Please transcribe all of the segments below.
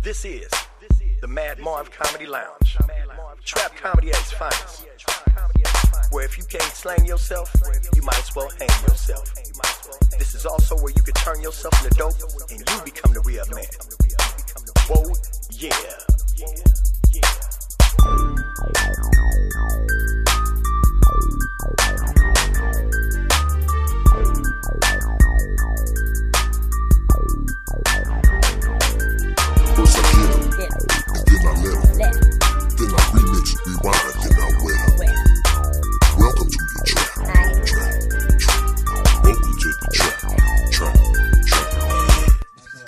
This is the Mad Marv Comedy Lounge. Trap comedy at its finest. Where if you can't slang yourself, you might as well hang yourself. This is also where you can turn yourself into dope and you become the real man. Whoa, yeah. First I hit him, and then I let him. Then I remix, rewind, then I wet him. Welcome to the trap. Welcome to the trap.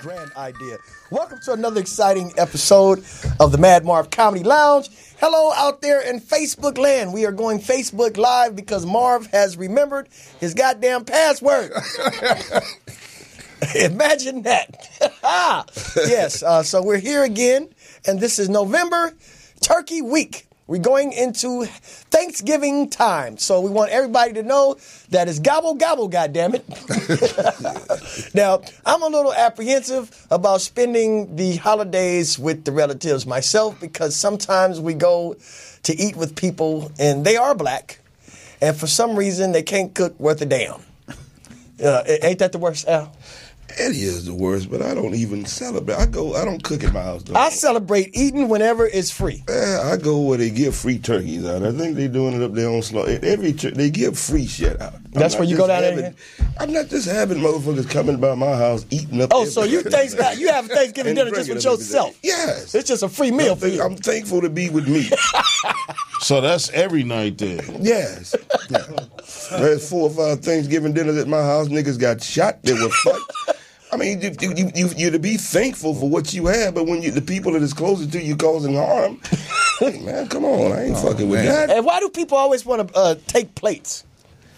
Grand idea. Welcome to another exciting episode of the Mad Marv Comedy Lounge. Hello out there in Facebook land. We are going Facebook Live because Marv has remembered his goddamn password. Imagine that. Yes, so we're here again, and this is November Turkey Week. We're going into Thanksgiving time, so we want everybody to know that it's gobble gobble, goddammit. Now, I'm a little apprehensive about spending the holidays with the relatives myself because sometimes we go to eat with people and they are black, and for some reason they can't cook worth a damn. Ain't that the worst, Al? It is the worst, but I don't even celebrate. I don't cook in my house. I celebrate eating whenever it's free. I go where they give free turkeys out. I think they're doing it up there on Slow. They give free shit out. That's where you go down there? I'm not just having motherfuckers coming by my house eating up. Oh, so you have Thanksgiving dinner just with yourself? Yes. It's just a free meal for you. I'm thankful to be with me. So that's every night then? Yes. Yeah. There's 4 or 5 Thanksgiving dinners at my house. Niggas got shot. They were fucked. I mean, you to be thankful for what you have, but when the people that is closer to you causing harm, hey, man, come on, I ain't fucking with that. And why do people always want to take plates?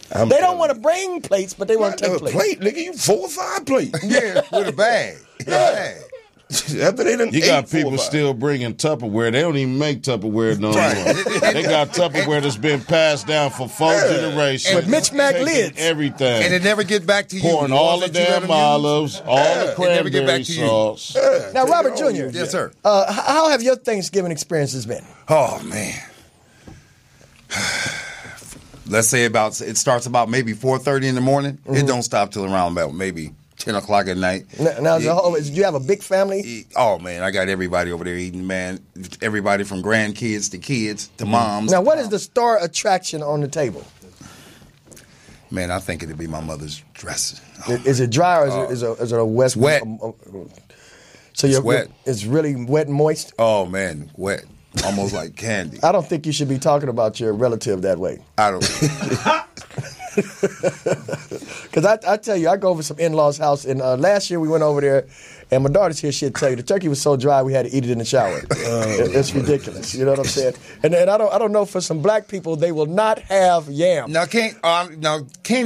They don't want to bring plates, but they want to take plates. Plate, nigga, you 4 or 5 plates. Yeah, with a bag. Yeah. After they done You got people still bringing Tupperware. They don't even make Tupperware no more. They got Tupperware that's been passed down for 4 generations. With Mitch Mac lids. Everything. And it never get back to you. Pouring all the damn olives, all the cranberry sauce. Now, Robert Jr. Yes, sir. How have your Thanksgiving experiences been? Oh, man. Let's say it starts about maybe 4:30 in the morning. Mm-hmm. It don't stop till around about maybe 10 o'clock at night. Now, do you have a big family? Oh, man, I got everybody over there eating, man. Everybody from grandkids to kids to moms. Now, what is the star attraction on the table? Man, I think it'd be my mother's dress. Is it dry or is it a wet? Wet. So it's wet. It's really wet and moist? Oh, man, wet. Almost like candy. I don't think you should be talking about your relative that way. I don't. Because I tell you, I go over some in-laws' house, and last year we went over there, and my daughter's here, she'll tell you, the turkey was so dry we had to eat it in the shower. It's ridiculous, you know what I'm saying? And I don't know, for some black people, they will not have yam. Now, can't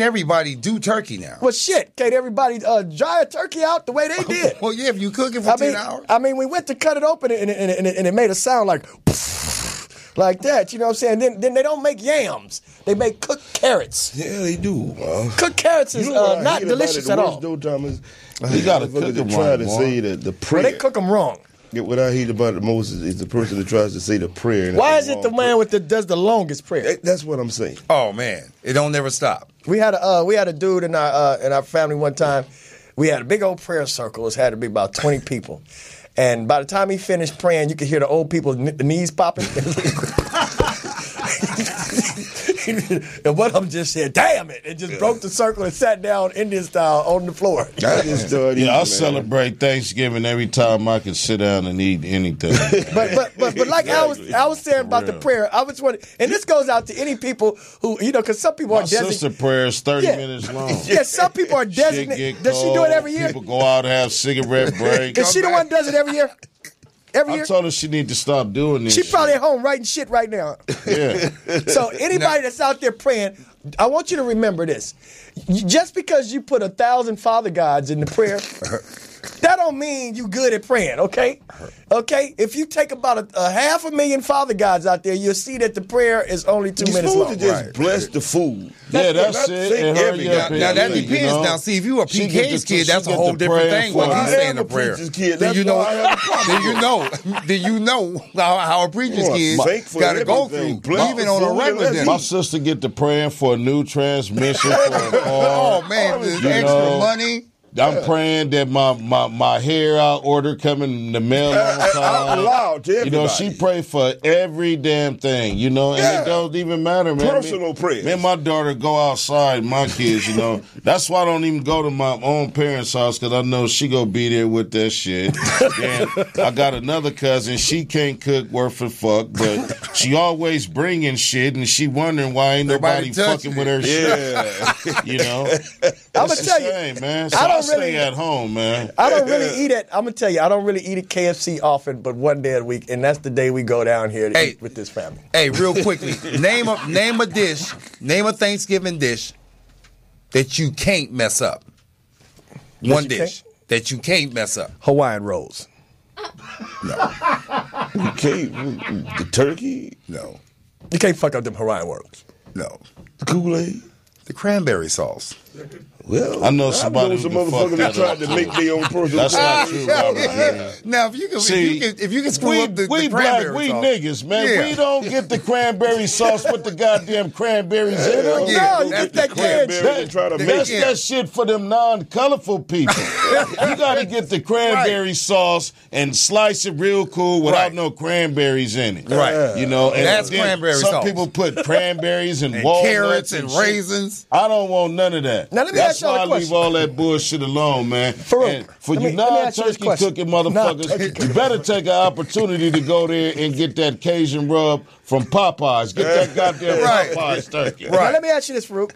everybody do turkey now? Well, shit, can't everybody dry a turkey out the way they did? Well, yeah, if you cook it for 10 hours. I mean, we went to cut it open, and it made a sound like that, you know what I'm saying? Then they don't make yams. They make cooked carrots. Yeah, they do. Cooked carrots is not delicious at all. Though, Thomas, you got to cook them try right, to say the prayer. Well, they cook them wrong. What I hate about it most is the person that tries to say the prayer. Why is it the man does the longest prayer? That's what I'm saying. Oh, man, it don't never stop. We had a dude in our family one time. We had a big old prayer circle. It had to be about 20 people. And by the time he finished praying, you could hear the old people's knees popping. And one of them just said, "Damn it!" and just broke the circle and sat down Indian style on the floor. I celebrate Thanksgiving every time I can sit down and eat anything. But like I was saying about the prayer, I was wondering, and this goes out to any people who, because some people are designated. My sister prayer is 30 minutes long. Yeah, some people are designated. Does she do it every year? People go out and have cigarette breaks. Is she the one who does it every year? I told her she need to stop doing this. She probably at home writing shit right now. Yeah. So anybody that's out there praying, I want you to remember this. Just because you put 1,000 Father Gods in the prayer, That don't mean you good at praying, okay? Okay? If you take about a 500,000 father gods out there, you'll see that the prayer is only 2 minutes long. You're supposed to just bless the food. Yeah, that's it. And hurry up Now that and, depends. Now, see, if you a PK's kid, that's a whole different thing. When he's saying a prayer, then you know. Then you know how a preacher's kid got to go through, even on a regular dinner. My sister get to praying for a new transmission for a car. Oh man, there's extra money. I'm praying that my hair out order coming in the mail on time. Out loud to everybody. She pray for every damn thing, and it don't even matter, man. Personal prayers. Man, my daughter go outside, my kids, That's why I don't even go to my own parents' house, because I know she gonna be there with that shit. Then I got another cousin, she can't cook worth a fuck, but she always bringing shit, and she wondering why ain't nobody fucking with her shit. I'm gonna tell you, man. So I stay at home, man. I don't really eat it. I'm gonna tell you, I don't really eat at KFC often, but one day a week, and that's the day we go down here to eat with this family. Hey, real quickly, name a dish, name a Thanksgiving dish that you can't mess up. One dish that you can't mess up. Hawaiian rolls. No. You can't. The turkey? No. You can't fuck up them Hawaiian rolls. No. The Kool-Aid? The cranberry sauce. Well, I know somebody some motherfuckers that tried to make their own personal. That's not true, Robert. Now, if you can screw up the we cranberry black, we sauce. niggas, man. Yeah. We don't get the cranberry sauce with the goddamn cranberries in it. No, you get that cranberry and try to That's make that shit for them non-colorful people. You got to get the cranberry sauce and slice it real cool without no cranberries in it. Right. And that's cranberry sauce. Some people put cranberries and walnuts carrots and raisins. I don't want none of that. Now, let me That's ask y'all why a I leave question. all that bullshit alone, man. Faarooq, And for let you me ask you this non-turkey question. cooking motherfuckers, you better take an opportunity to go there and get that Cajun rub from Popeyes. Get that goddamn Popeyes turkey. Now, let me ask you this, Faarooq.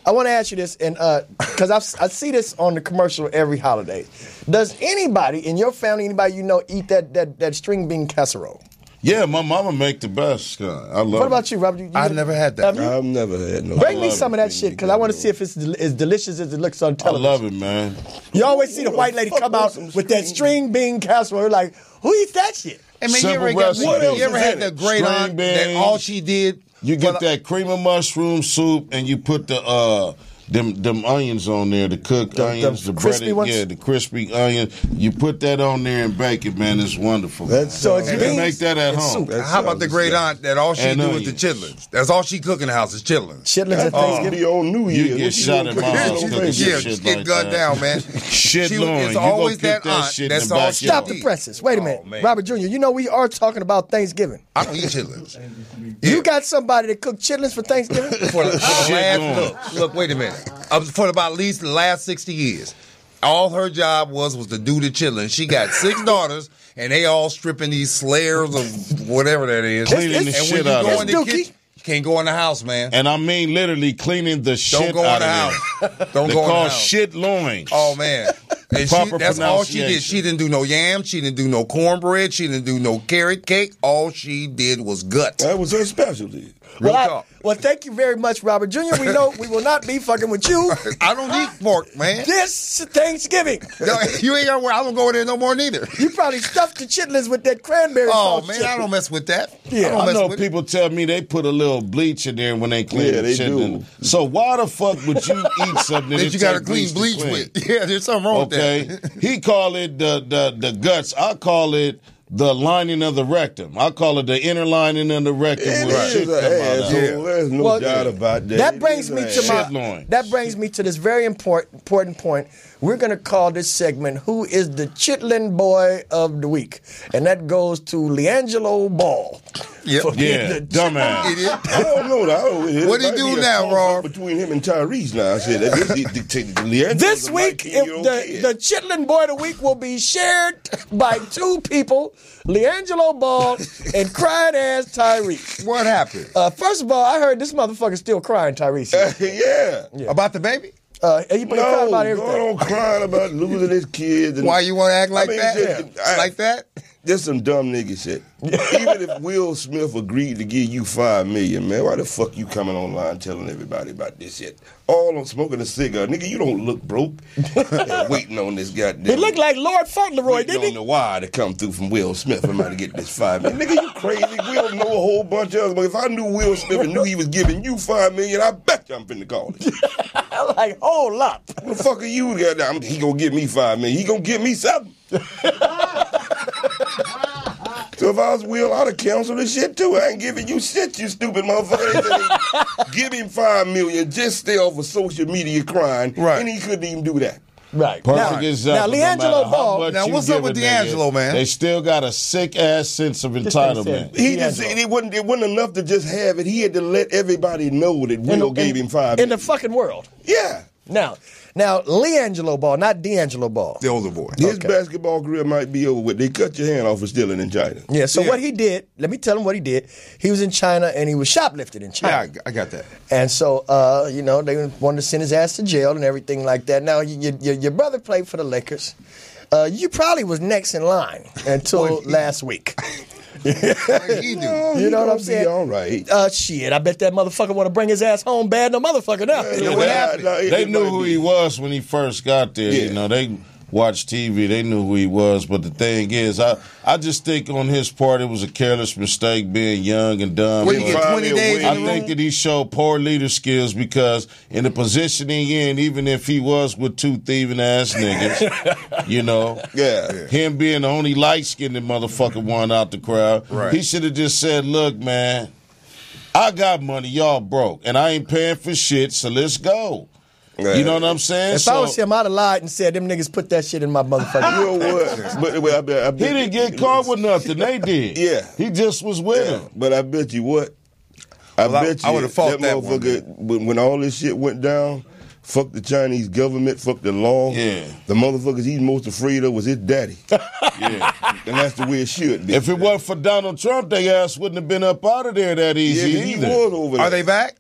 I want to ask you this, and because I see this on the commercial every holiday. Does anybody in your family, anybody you know, eat that string bean casserole? Yeah, my mama make the best. I love What about you, Robert? I've never had that. I've never had no. Bring me some of that shit, because I want to see if it's as delicious as it looks on I television. love it, man. You always see the white lady come out with that string bean casserole. You're like, who eats that shit? I mean, Simple you recipe. ever had the great String aunt that beans. all she did? You get that cream of mushroom soup, and you put the them onions on there, the cooked onions, the crispy breaded, ones? the crispy onion. You put that on there and bake it, man. It's wonderful. So it's you beans can make that at and home. soup. How about the great aunt that all she And do is the onions. chitlins? That's all she cook in the house is chitlins. Chitlins at Thanksgiving. Be on New Year's. You get shot at my house cooking Yeah, shit just like get gunned that. down, man. Shit She- loin. it's You always go cook that aunt. shit That's in the all backyard. she Stop the presses. Wait a minute. man. Robert Jr., you know we are talking about Thanksgiving. I don't eat chitlins. You got somebody that cook chitlins for Thanksgiving? For the Shit last, look, wait a minute. For about at least the last 60 years, all her job was to do the chitlins. She got 6 daughters, and they all stripping these slayers of whatever that is. Cleaning the and when shit you out go of in it. the Dookie. kitchen, you can't go in the house, man. And I mean literally cleaning the shit Don't go out in the of house. it. Don't They go in the call house. shit loins. Oh man. And Proper that's all she did. pronunciation. She didn't do no yam. She didn't do no cornbread. She didn't do no carrot cake. All she did was gut. That was her specialty. Real Well, talk. thank you very much, Robert Jr. We know we will not be fucking with you I don't eat pork, man. this Thanksgiving. No, you ain't gonna. I don't go in there no more neither. You probably stuffed the chitlins with that cranberry Oh sauce. man, chitlin. I don't mess with that. Yeah, I don't I mess know with people tell me they put a little bleach in there when they clean Yeah, the they chitlin. do. So why the fuck would you eat something that that you got to take clean bleach to clean? with. Yeah, there's something wrong Okay, with that. he call it the guts. I call it the lining of the rectum. I call it the inner lining of the rectum. It where shit is come an out of. asshole. There's no Well, doubt about that. That brings It me is to an my. Shit loins. That brings me to this very important point. We're gonna call this segment "Who is the Chitlin Boy of the Week?" and that goes to LeAngelo Ball. Yep. For being Yeah, the dumbass. Idiot. I don't know. What he do now, Rob? Between him and Tyrese now. I said that This week, if the Chitlin Boy of the Week will be shared by 2 people, LeAngelo Ball and crying ass Tyrese. What happened? First of all, I heard this motherfucker still crying, Tyrese. yeah. About the baby? He been crying No, about going everything. on crying about losing his kids. And, Why you want to act like I mean, that? just- Like that? This some dumb nigga shit. Even if Will Smith agreed to give you $5 million, man, why the fuck you coming online telling everybody about this shit? All on smoking a cigar. Nigga, you don't look broke. Waiting on this goddamn. He looked like Lord Fauntleroy, waiting didn't on he? the wire to come through from Will Smith. I'm about to get this $5 million. Nigga, you crazy. Will know a whole bunch of others. But if I knew Will Smith and knew he was giving you $5 million, I bet you I'm finna call it. Like, hold up. What the fuck are you? Goddamn, he gonna give me $5 million. He gonna give me $7. So if I was Will, I'd have canceled this shit too. I ain't giving you shit, you stupid motherfucker. Give him $5 million, just stay off of social media crying, and he couldn't even do that. Right. Perfect example. Now, LiAngelo Ball. Now, what's up with D'Angelo, man? They still got a sick ass sense of entitlement. It wasn't enough to just have it. He had to let everybody know that Will gave him $5 million. In the fucking world. Yeah. Now, LiAngelo Ball, not D'Angelo Ball. The older boy. His basketball career might be over with. They cut your hand off for stealing in China. Yeah, so what he did, let me tell him what he did. He was in China and he was shoplifted in China. Yeah, I got that. And so, they wanted to send his ass to jail and everything like that. Now, your brother played for the Lakers. You probably was next in line until last week. He do. You know what I'm saying? All right. Shit, I bet that motherfucker want to bring his ass home bad no motherfucker now. What happened? They knew who he was when he first got there. Yeah. You know, they watched TV. They knew who he was. But the thing is, I just think on his part it was a careless mistake being young and dumb. What, you get 20 days I in the think room? that he showed poor leader skills because in the position he in, even if he was with two thieving ass niggas, you know, him being the only light-skinned motherfucker one out the crowd, he should have just said, look, man, I got money, y'all broke, and I ain't paying for shit, so let's go. You know what I'm saying? If I was him, I'd have lied and said, them niggas put that shit in my motherfucker. You know what? But I bet He didn't get caught with nothing. They did. Yeah. He just was with him. But I bet you what? I bet you I would've fought that one, motherfucker, when all this shit went down, fuck the Chinese government, fuck the law. Yeah. The motherfuckers he's most afraid of was his daddy. Yeah. And that's the way it should be. If it wasn't for Donald Trump, their ass wouldn't have been up out of there that easy he either. was over there. Are they back?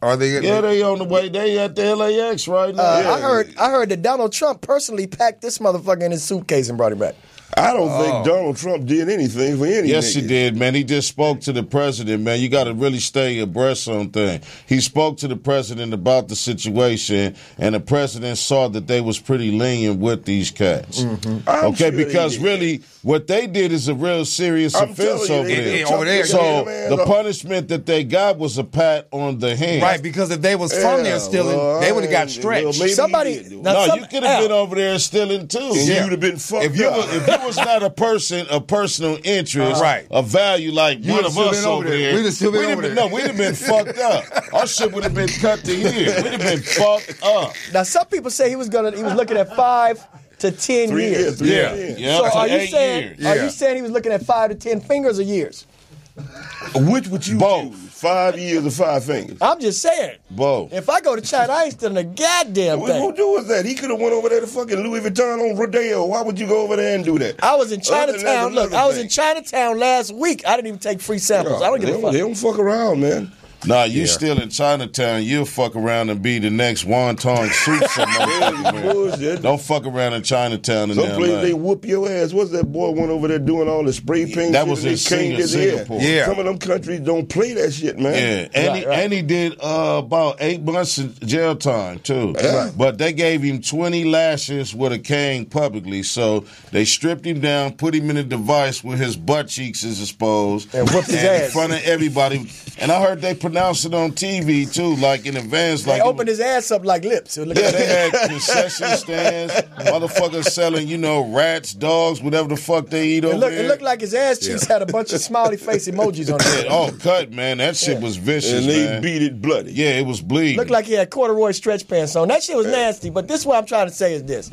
Are they? Yeah, they on the way. They at the LAX right now. I heard that Donald Trump personally packed this motherfucker in his suitcase and brought him back. I don't think Donald Trump did anything for any Yes, he niggas. did, man. He just spoke to the president, man. You got to really stay abreast on things. He spoke to the president about the situation, and the president saw that they was pretty lenient with these cats. I'm Okay, sure they because did. really, what they did is a real serious I'm offense telling over you, there. Over there, So yeah. the punishment that they got was a pat on the hand. Right, because if they was from there stealing, they would have got stretched. maybe Somebody- he did, though. now- No, you could have been over there stealing too. And you'd have been fucked If you up. was, if you was not a personal interest, Right. a value like You one would've of still us been over over there. there, We'd have still been we'd have over been- there. No, we'd have been fucked up. Our shit would have been cut to here. We'd have been fucked up. Now, some people say he was looking at 5 to 10 3 years. years. 3 Yeah, years. yeah. So up to are you 8 saying years. are you saying he was looking at 5 to 10 fingers or years? Which would you Both. choose? 5 years or 5 fingers? I'm just saying. Both. If I go to China, I ain't stealing a goddamn Who thing. was that? He could have went over there to fucking Louis Vuitton on Rodeo. Why would you go over there and do that? I was in Other than Chinatown. that's Look, I was in another Chinatown last week. I didn't even take free samples. I don't give a fuck. They don't fuck around, man. Nah, you still in Chinatown, you'll fuck around and be the next wonton suit somebody. Bullshit. Don't fuck around in Chinatown in Some LA. place they whoop your ass. What's that boy went over there doing all the spray paint? That shit was and in they came to the air? Singapore. Yeah. Some of them countries don't play that shit, man. Yeah, Right. and he did about 8 months in jail time too. Yeah. But they gave him 20 lashes with a cane publicly. So they stripped him down, put him in a device where his butt cheeks is exposed, And whooped his in ass. front of everybody. And I heard they pronounced it on TV too, like in advance. They Like opened his ass up like lips. Look yeah, at they that. had concession stands, motherfuckers selling, rats, dogs, whatever the fuck they eat over there. It looked like his ass cheeks had a bunch of smiley face emojis on it. Oh, cut, man. That shit was vicious, And they man. beat it bloody. Yeah, it was bleeding. Looked like he had corduroy stretch pants on. That shit was nasty. But this is what I'm trying to say is this.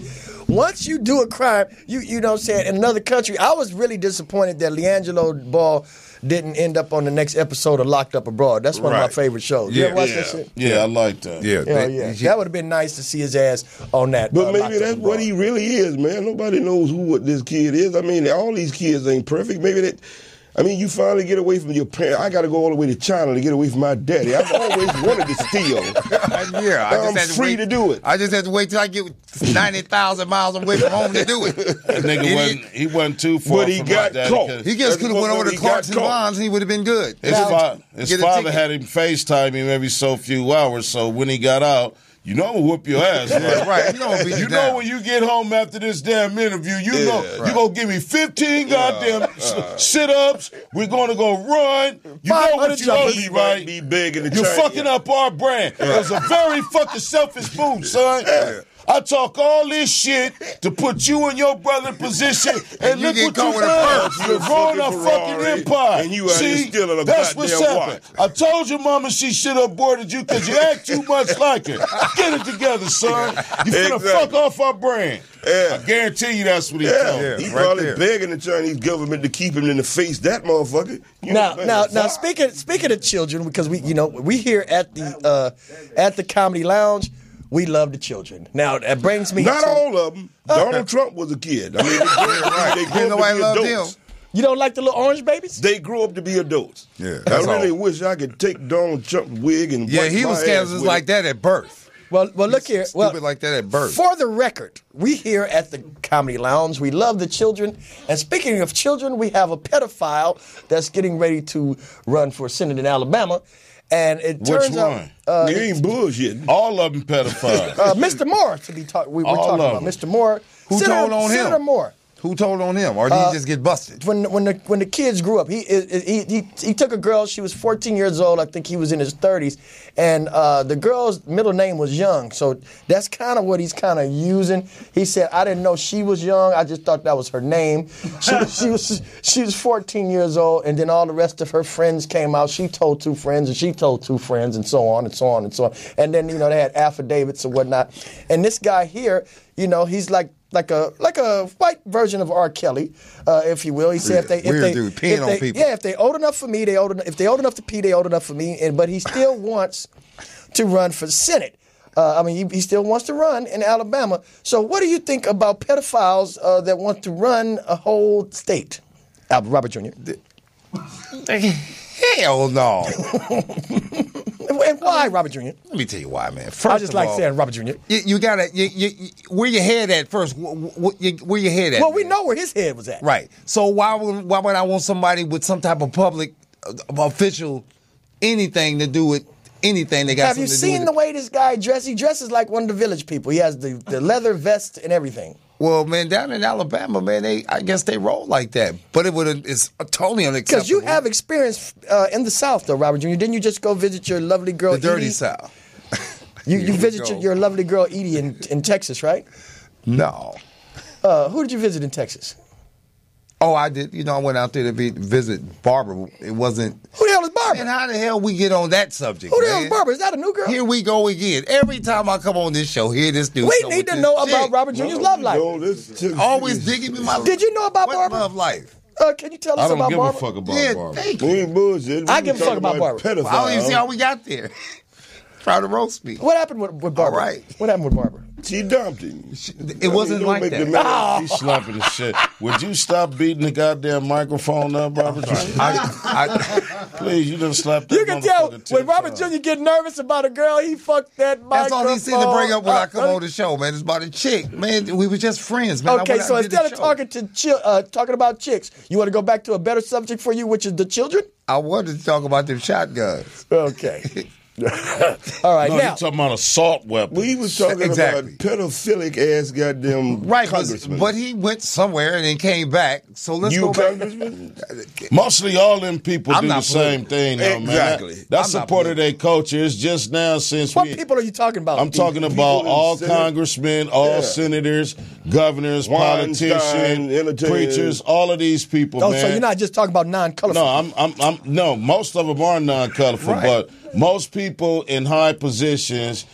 Once you do a crime, you know what I'm saying, in another country, I was really disappointed that LiAngelo Ball didn't end up on the next episode of Locked Up Abroad. That's one of my Right. favorite shows. You Yeah. ever watch that shit? Yeah, I like that. Yeah, Yeah. That would have been nice to see his ass on that. But Locked maybe Up that's Abroad. what he really is, man. Nobody knows what this kid is. I mean, all these kids ain't perfect. Maybe that. I mean, you finally get away from your parents. I got to go all the way to China to get away from my daddy. I've always wanted to steal. I'm free to do it. I just had to wait till I get 90,000 miles away from home to do it. That nigga wasn't too far But he from got my daddy. caught. He just could have went over to Clarkson Bonds and he would have been good. His father had him FaceTime him every so few hours, so when he got out, you know I'm gonna whoop your ass, right? Right. You know when you get home after this damn interview, you know you're gonna give me 15 goddamn sit-ups. We're gonna go run. You know what you owe me, right? Be big in the You're China. fucking up our brand. It was a very fucking selfish move, son. I talk all this shit to put you and your brother in position, and look what you done. You're growing a fucking empire. And you out here stealing a that's what's goddamn happening. watch. I told your mama she should have aborted you because you act too much like her. Get it together, son. You finna fuck off our brand. Yeah. I guarantee you that's what he told me. He probably begging the Chinese government to keep him in the face. That motherfucker. Now, speaking of children, because we here at the Comedy Lounge, we love the children. Now that brings me not all of them. Donald Trump was a kid. I mean, they grew up to be adults. You don't like the little orange babies? They grew up to be adults. Yeah, I really wish I could take Donald Trump's wig and wipe he my was ass Kansas with like it. that at birth. Well, look here. Stupid like that at birth. For the record, we here at the Comedy Lounge, we love the children. And speaking of children, we have a pedophile that's getting ready to run for Senate in Alabama. And it turns out you ain't bullshitting. All of them pedophiles. Mr. Moore to be talking. We're All talking of about them. Mr. Moore. Who told on him? Senator Moore. Who told on him, or did he just get busted? When the kids grew up, he took a girl. She was 14 years old. I think he was in his 30s, and the girl's middle name was Young. So that's kind of what he's kind of using. He said, "I didn't know she was young. I just thought that was her name. She was 14 years old, and then all the rest of her friends came out. She told two friends, and she told two friends, and so on and so on and so on. And then they had affidavits and whatnot. And this guy here, he's like a white version of R. Kelly, if you will. He said if they old enough for me, if they old enough to pee, they old enough for me. But he still wants to run for Senate. He still wants to run in Alabama. So what do you think about pedophiles that want to run a whole state? Robert Jr. Hell no. And why, Robert Jr.? Let me tell you why, man. First I just like saying Robert Jr. You gotta, where your head at first? Where your head at? Well, we know where his head was at. Right. So why would I want somebody with some type of public official anything to do with anything they got? Have you seen the way this guy dresses? He dresses like one of the village people. He has the leather vest and everything. Well, man, down in Alabama, man, I guess they roll like that. But it's totally unacceptable. Because you have experience in the South, though, Robert Jr. Didn't you just go visit your lovely girl, the dirty Edie? South. You visited your lovely girl, Edie, in Texas, right? No. Who did you visit in Texas? Oh, I did. I went out there to visit Barbara. It wasn't. Who the hell is Barbara? And how the hell we get on that subject? Who the hell is Barbara? Is that a new girl? Here we go again. Every time I come on this show, here this dude. We need to know about Robert Jr.'s love life. Always digging me my. Did you know about Barbara? Love life. Can you tell us about Barbara? I don't give a fuck about Barbara. Thank We ain't bullshit. I give a fuck about Barbara. I don't even see how we got there. Try to roast me. What happened with Barbara? All right. What happened with Barbara? She dumped him. It wasn't like that. He's slapping the shit. Would you stop beating the goddamn microphone up, Robert Jr.? Please, you done slapped that. You can tell motherfucker when 10 Robert times. Jr. get nervous about a girl, he fucked that microphone. That's all he seemed to bring up when I come on the show, man. It's about a chick, man. We were just friends, man. Okay, so instead of talking about chicks, you want to go back to a better subject for you, which is the children? I wanted to talk about them shotguns. Okay. All right, No, now. you're talking about assault weapons. We was talking Exactly. about pedophilic ass goddamn congressman. But he went somewhere and then came back. So let's You go back. congressman? Mostly all them people I'm do the not same thing, though, Exactly. man. That's I'm a not part of their culture. It's just now since What people are you talking about? I'm talking about in all Senate. congressmen, all senators, governors, Weinstein, politicians, entertainers. preachers, all of these people, Oh, man. so you're not just talking about non-colorful. No, no, most of them are non-colorful, but most people in high positions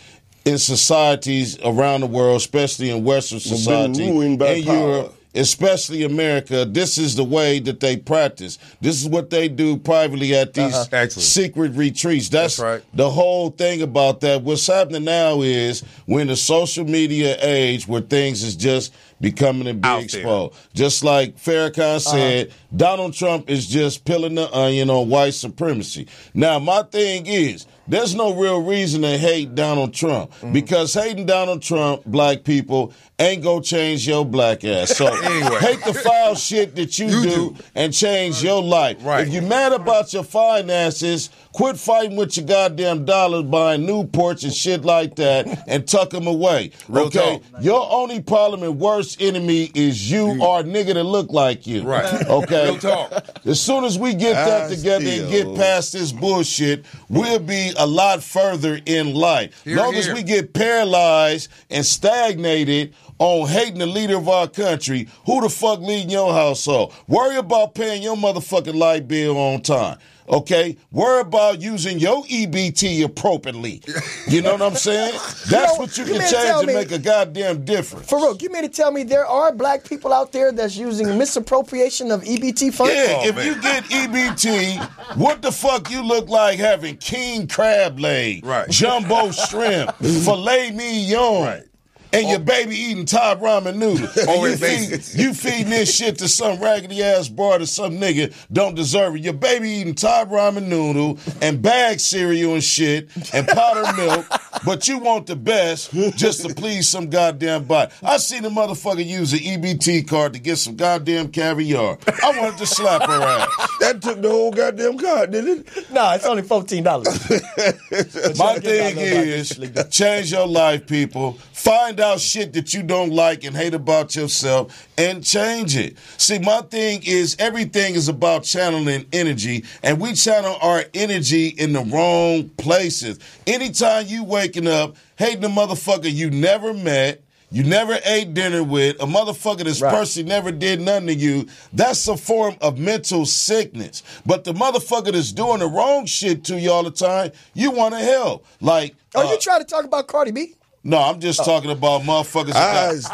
in societies around the world, especially in Western society, ruined by in power. Europe, especially America, this is the way that they practice. This is what they do privately at these Excellent. secret retreats. That's right. the whole thing about that. What's happening now is we're in the social media age where things is just becoming and being exposed. Just like Farrakhan said, Donald Trump is just peeling the onion on white supremacy. Now, my thing is, there's no real reason to hate Donald Trump because hating Donald Trump, black people, ain't gonna change your black ass. So hate the foul shit that you do and change your life. Right. If you're mad about your finances, quit fighting with your goddamn dollars, buying Newports and shit like that, and tuck them away. Real okay? talk. Your only problem and worst enemy is you or a nigga that look like you. Right. Okay? Real talk. As soon as we get that together and get past this bullshit, we'll be a lot further in life. Here, Long as we get paralyzed and stagnated on hating the leader of our country, who the fuck leading your household? Worry about paying your motherfucking light bill on time. Okay? Worry about using your EBT appropriately. You know what I'm saying? That's what you can change to make a goddamn difference. Faarooq, you mean to tell me there are black people out there that's using misappropriation of EBT funds? Yeah, if you get EBT, what the fuck you look like having king crab leg, jumbo shrimp, filet mignon, and your baby eating top ramen noodles. You feeding this shit to some raggedy ass boy to some nigga don't deserve it. Your baby eating top ramen noodle and bag cereal and shit and powdered milk, but you want the best just to please some goddamn body. I seen a motherfucker use an EBT card to get some goddamn caviar. I wanted to slap her ass. That took the whole goddamn card, didn't it? No, it's only $14. My thing is, change your life, people. Find out shit that you don't like and hate about yourself and change it. See, my thing is everything is about channeling energy, and we channel our energy in the wrong places. Anytime you waking up hating a motherfucker you never met, you never ate dinner with, a motherfucker that's personally never did nothing to you, that's a form of mental sickness. But the motherfucker that's doing the wrong shit to you all the time, you want to help. Like, you trying to talk about Cardi B? No, I'm just talking about motherfuckers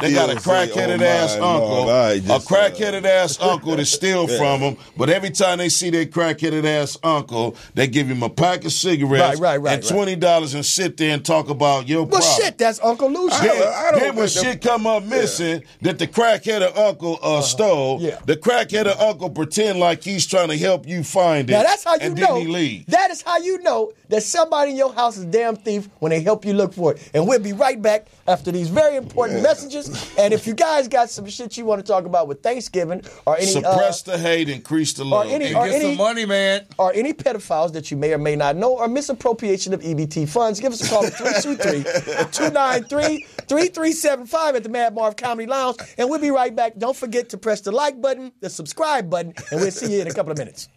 they got a crackheaded ass uncle. A crackheaded ass uncle to steal from them, but every time they see their crackheaded ass uncle, they give him a pack of cigarettes and $20 and sit there and talk about your problem. Well, shit, that's Uncle Lucy. Then when shit come up missing that the crackheaded uncle stole, the crackheaded uncle pretend like he's trying to help you find it. Now that's how you and know. Then he leave. That is how you know that somebody in your house is a damn thief when they help you look for it. And we'll be right back after these very important messages. And if you guys got some shit you want to talk about with Thanksgiving or any suppress the hate, increase the love, and get some money, man, or any pedophiles that you may or may not know, or misappropriation of EBT funds, give us a call at 323-293-3375 at the Mad Marv Comedy Lounge, and we'll be right back. Don't forget to press the like button, the subscribe button, and we'll see you in a couple of minutes.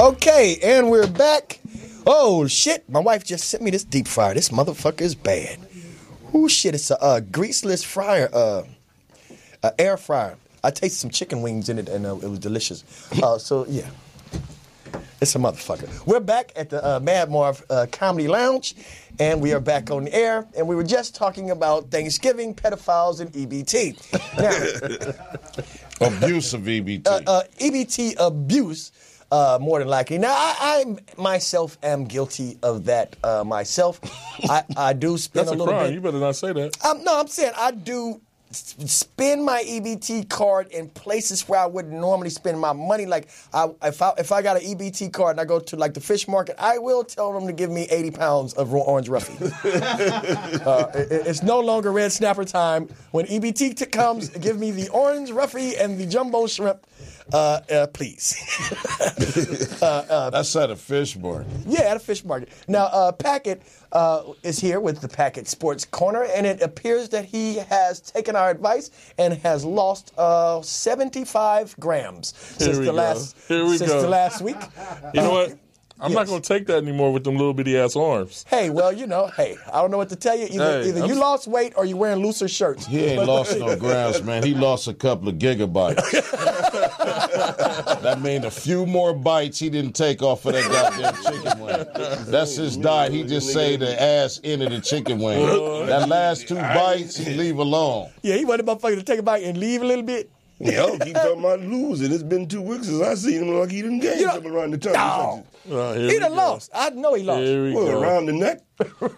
Okay, and we're back. Oh, shit. My wife just sent me this deep fryer. This motherfucker is bad. Ooh, shit. It's a greaseless fryer, air fryer. I tasted some chicken wings in it, and it was delicious. So, yeah. It's a motherfucker. We're back at the Mad Marv Comedy Lounge, and we are back on the air, and we were just talking about Thanksgiving, pedophiles, and EBT. Now, abuse of EBT. EBT abuse. more than likely. Now, I myself am guilty of that myself. I do spend That's a a little crime. bit. You better not say that. No, I'm saying I do spend my EBT card in places where I wouldn't normally spend my money. Like if I got an EBT card and I go to like the fish market, I will tell them to give me 80 pounds of orange roughy. It's no longer red snapper time. When EBT comes, give me the orange roughy and the jumbo shrimp, please. That's at a fish market. Yeah, at a fish market. Now, Packett is here with the Packett Sports Corner, and it appears that he has taken our advice and has lost 75 grams since the last week. You know what? I'm not going to take that anymore with them little bitty ass arms. Hey, well, I don't know what to tell you. Either you lost weight or you're wearing looser shirts. He ain't lost no grams, man. He lost a couple of gigabytes. That means a few more bites he didn't take off of that goddamn chicken wing. That's his diet. He just say the ass end of the chicken wing. That last 2 bites, he leave alone. Yeah, he wanted motherfucker to take a bite and leave a little bit. Yeah, keep talking about losing. It's been 2 weeks since I seen him like he done gained something around the tummy. He done lost. I know he lost. Around the neck.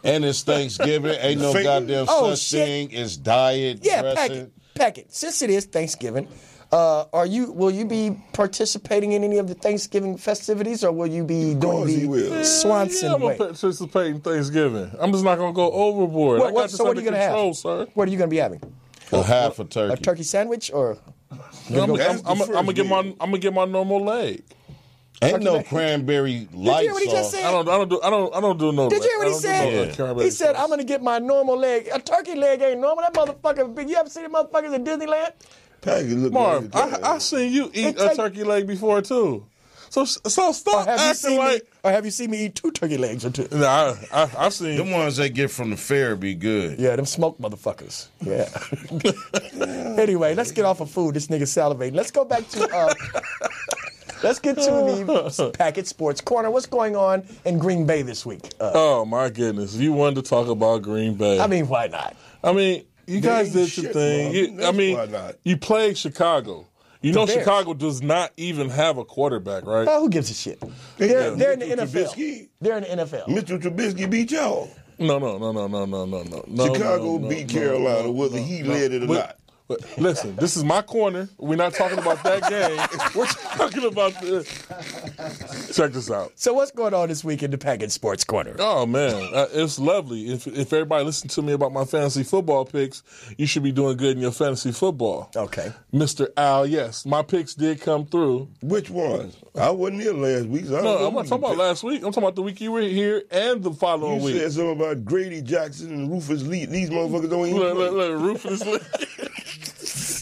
And it's Thanksgiving. Ain't no goddamn such thing as diet dressing. Packett. Since it is Thanksgiving, will you be participating in any of the Thanksgiving festivities, or will you be doing the Swanson I'm way? going to participate in Thanksgiving. I'm just not going to go overboard. I got this So what are under you going to have? control, sir. What are you going to be having? A half a turkey. A turkey sandwich, or I'm gonna get my normal leg. Ain't no cranberry light Did you hear what he just sauce. said? I don't do no. Did you hear what he said? He said, "I'm gonna get my normal leg. A turkey leg ain't normal. That motherfucker big. You ever seen the motherfuckers in Disneyland? Marv, I seen you eat a turkey leg before too. So stop acting like. Or have you seen me eat 2 turkey legs or 2? Nah, I've seen Them ones they get from the fair be good. Yeah, them smoked motherfuckers. Yeah. Anyway, let's get off of food. This nigga salivating. Let's go back to. Let's get to the Packett Sports Corner. What's going on in Green Bay this week? Oh my goodness! You wanted to talk about Green Bay. I mean, why not? I mean, you guys did your thing. Why not? You played Chicago. You know, Bears. Chicago does not even have a quarterback, right? Oh, who gives a shit? They're in the Mr. NFL. Trubisky. They're in the NFL. Mr. Trubisky beat y'all. No. Chicago beat Carolina, whether he led it or not. But listen, this is my corner. We're not talking about that game. We're talking about this. Check this out. So what's going on this week in the Packett Sports Corner? Oh, man. It's lovely. If everybody listens to me about my fantasy football picks, you should be doing good in your fantasy football. Okay. Mr. Al, yes, my picks did come through. Which ones? I wasn't here last week. So No, I'm not talking about last week. I'm talking about the week you were here and the following week. You said something about Grady Jackson and Rufus Lee. These motherfuckers don't even play. Look, Rufus Lee.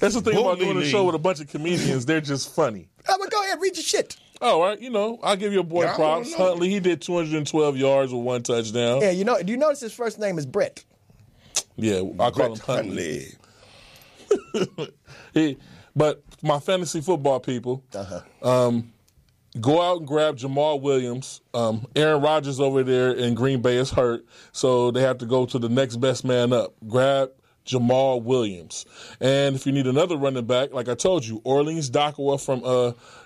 That's the thing about doing a show with a bunch of comedians. They're just funny. Well, go ahead, read your shit. All right, I'll give your boy props. Huntley, he did 212 yards with 1 touchdown. Yeah, do you notice his first name is Brett? Yeah, I call him Huntley. But my fantasy football people, go out and grab Jamal Williams. Aaron Rodgers over there in Green Bay is hurt, so they have to go to the next best man up. Grab Jamal Williams. And if you need another running back, like I told you, Orleans Dockewa from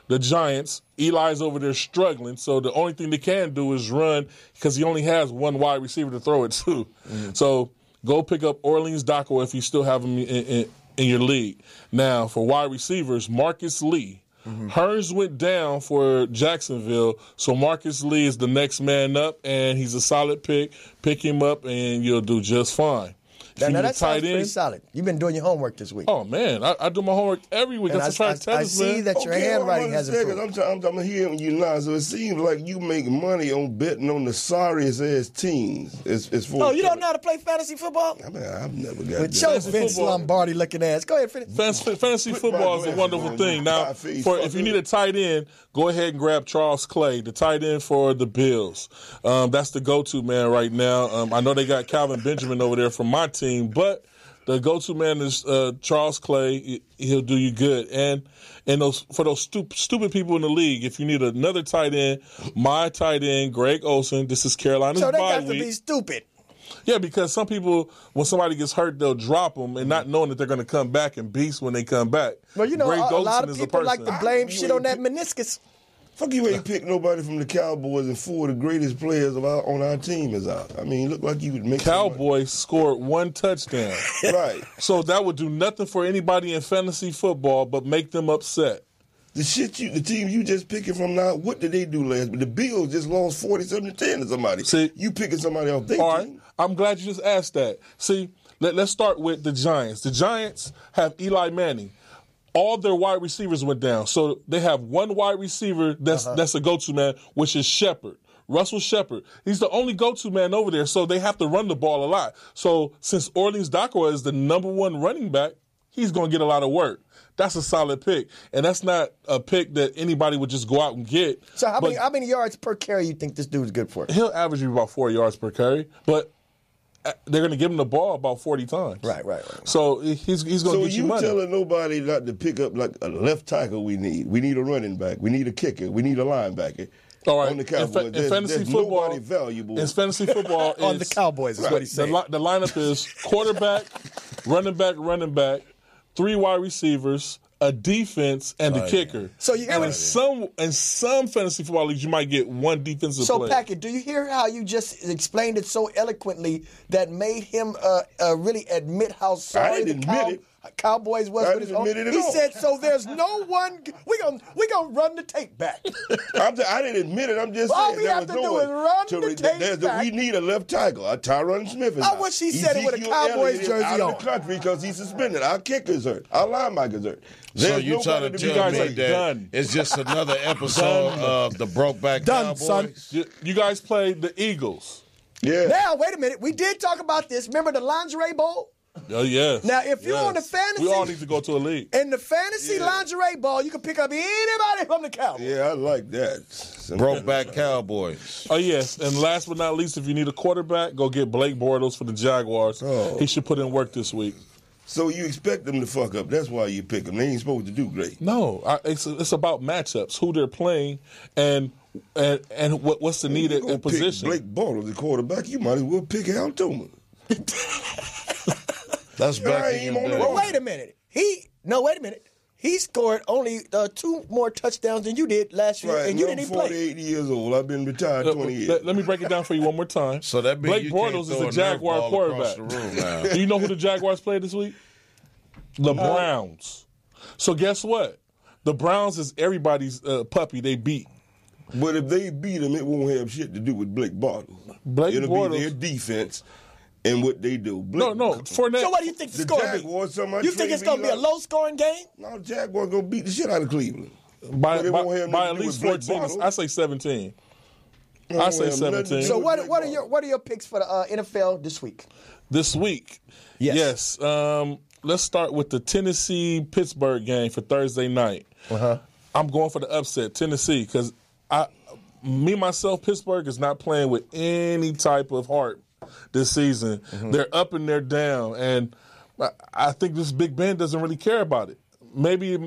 the Giants. Eli's over there struggling, so the only thing they can do is run because he only has one wide receiver to throw it to. So go pick up Orleans Dockewa if you still have him in your league. Now, for wide receivers, Marcus Lee. Hearns went down for Jacksonville, so Marcus Lee is the next man up, and he's a solid pick. Pick him up, and you'll do just fine. Now that sounds pretty solid. You've been doing your homework this week. Oh, man. I do my homework every week. That's what I'm trying to tell I see that your handwriting has improved. I'm hearing you now, so it seems like you make money on betting on the sorriest-ass teams. You don't know how to play fantasy football? I mean, I've never got with your Vince Lombardi-looking ass. Go ahead, finish. Fantasy football is a wonderful thing. Now, if you need a tight end, go ahead and grab Charles Clay, the tight end for the Bills. That's the go-to man right now. I know they got Calvin Benjamin over there from my team, but the go-to man is Charles Clay. He'll do you good. And for those stupid people in the league, if you need another tight end, my tight end, Greg Olsen. This is Carolina's bye week. So they got to be stupid. Yeah, because some people, when somebody gets hurt, they'll drop them and not knowing that they're going to come back and beast when they come back. Well, Greg a lot of people like to blame shit on that meniscus. Fuck you ain't pick nobody from the Cowboys, and 4 of the greatest players on our team is out. I mean, look like you would make Cowboys scored 1 touchdown. Right. So that would do nothing for anybody in fantasy football but make them upset. The team you just picking from now, what did they do last? But the Bills just lost 47-10 to somebody. See, you picking somebody off their all team. right, I'm glad you just asked that. See, let's start with the Giants. The Giants have Eli Manning. All their wide receivers went down. So they have one wide receiver that's a go-to man, which is Shepard. Russell Shepard. He's the only go-to man over there, so they have to run the ball a lot. So since Orleans Dockeroy is the number 1 running back, he's going to get a lot of work. That's a solid pick. And that's not a pick that anybody would just go out and get. So how many yards per carry you think this dude's good for? He'll average you about 4 yards per carry, but they're going to give him the ball about 40 times. Right. So he's going to get you money. So you telling nobody not to pick up like a left tackle we need. We need a running back. We need a kicker. We need a linebacker. All right. On the Cowboys. In fantasy football, nobody valuable. In fantasy football, on the Cowboys is what he said. The lineup is quarterback, running back, 3 wide receivers, a defense, and the kicker. So you got in some fantasy football leagues, you might get 1 defensive player. So, Packett, do you hear how you just explained it so eloquently that made him really admit how sorry the Cowboys was with his own? He said, "So there's no one. We gonna run the tape back." I didn't admit it. I'm just saying. All we have to do is run the tape back. We need a left tackle. Tyron Smith is I wish he said it with a Cowboys jersey out on. of the country because he's suspended. Our kicker's hurt. Our linebacker's hurt. So you trying to tell me that it's just another episode of the Brokeback Cowboys? Son. You guys played the Eagles. Yeah. Now, wait a minute. We did talk about this. Remember the lingerie bowl? Oh, yes. Now, if you're on the fantasy... We all need to go to a league. In the fantasy lingerie ball, you can pick up anybody from the Cowboys. Yeah, I like that. Brokeback Cowboys. Oh, yes. And last but not least, if you need a quarterback, go get Blake Bortles for the Jaguars. Oh. He should put in work this week. So you expect them to fuck up. That's why you pick them. They ain't supposed to do great. No. It's about matchups, who they're playing, and what's the need in position. Blake Bortles, the quarterback, you might as well pick Al Toomer. That's back in your day. Well, wait a minute. Wait a minute. He scored only 2 more touchdowns than you did last year, and you didn't even play. I'm 48 years old. I've been retired 20 years. Let me break it down for you one more time. So that Blake Bortles is a Jaguar quarterback. Do you know who the Jaguars played this week? The Browns. So guess what? The Browns is everybody's puppy they beat. But if they beat them, it won't have shit to do with Blake Bortles. It'll be their defense and what they do. No. Fournette. So what do you think the score will be? You think it's going to be a low-scoring game? No, the Jaguars going to beat the shit out of Cleveland. By at least 14. I say 17. I say 17. So what are your picks for the NFL this week? This week? Yes. Let's start with the Tennessee-Pittsburgh game for Thursday night. I'm going for the upset, Tennessee, because myself, Pittsburgh is not playing with any type of heart this season. They're up and they're down, and I think this Big Ben doesn't really care about it. Maybe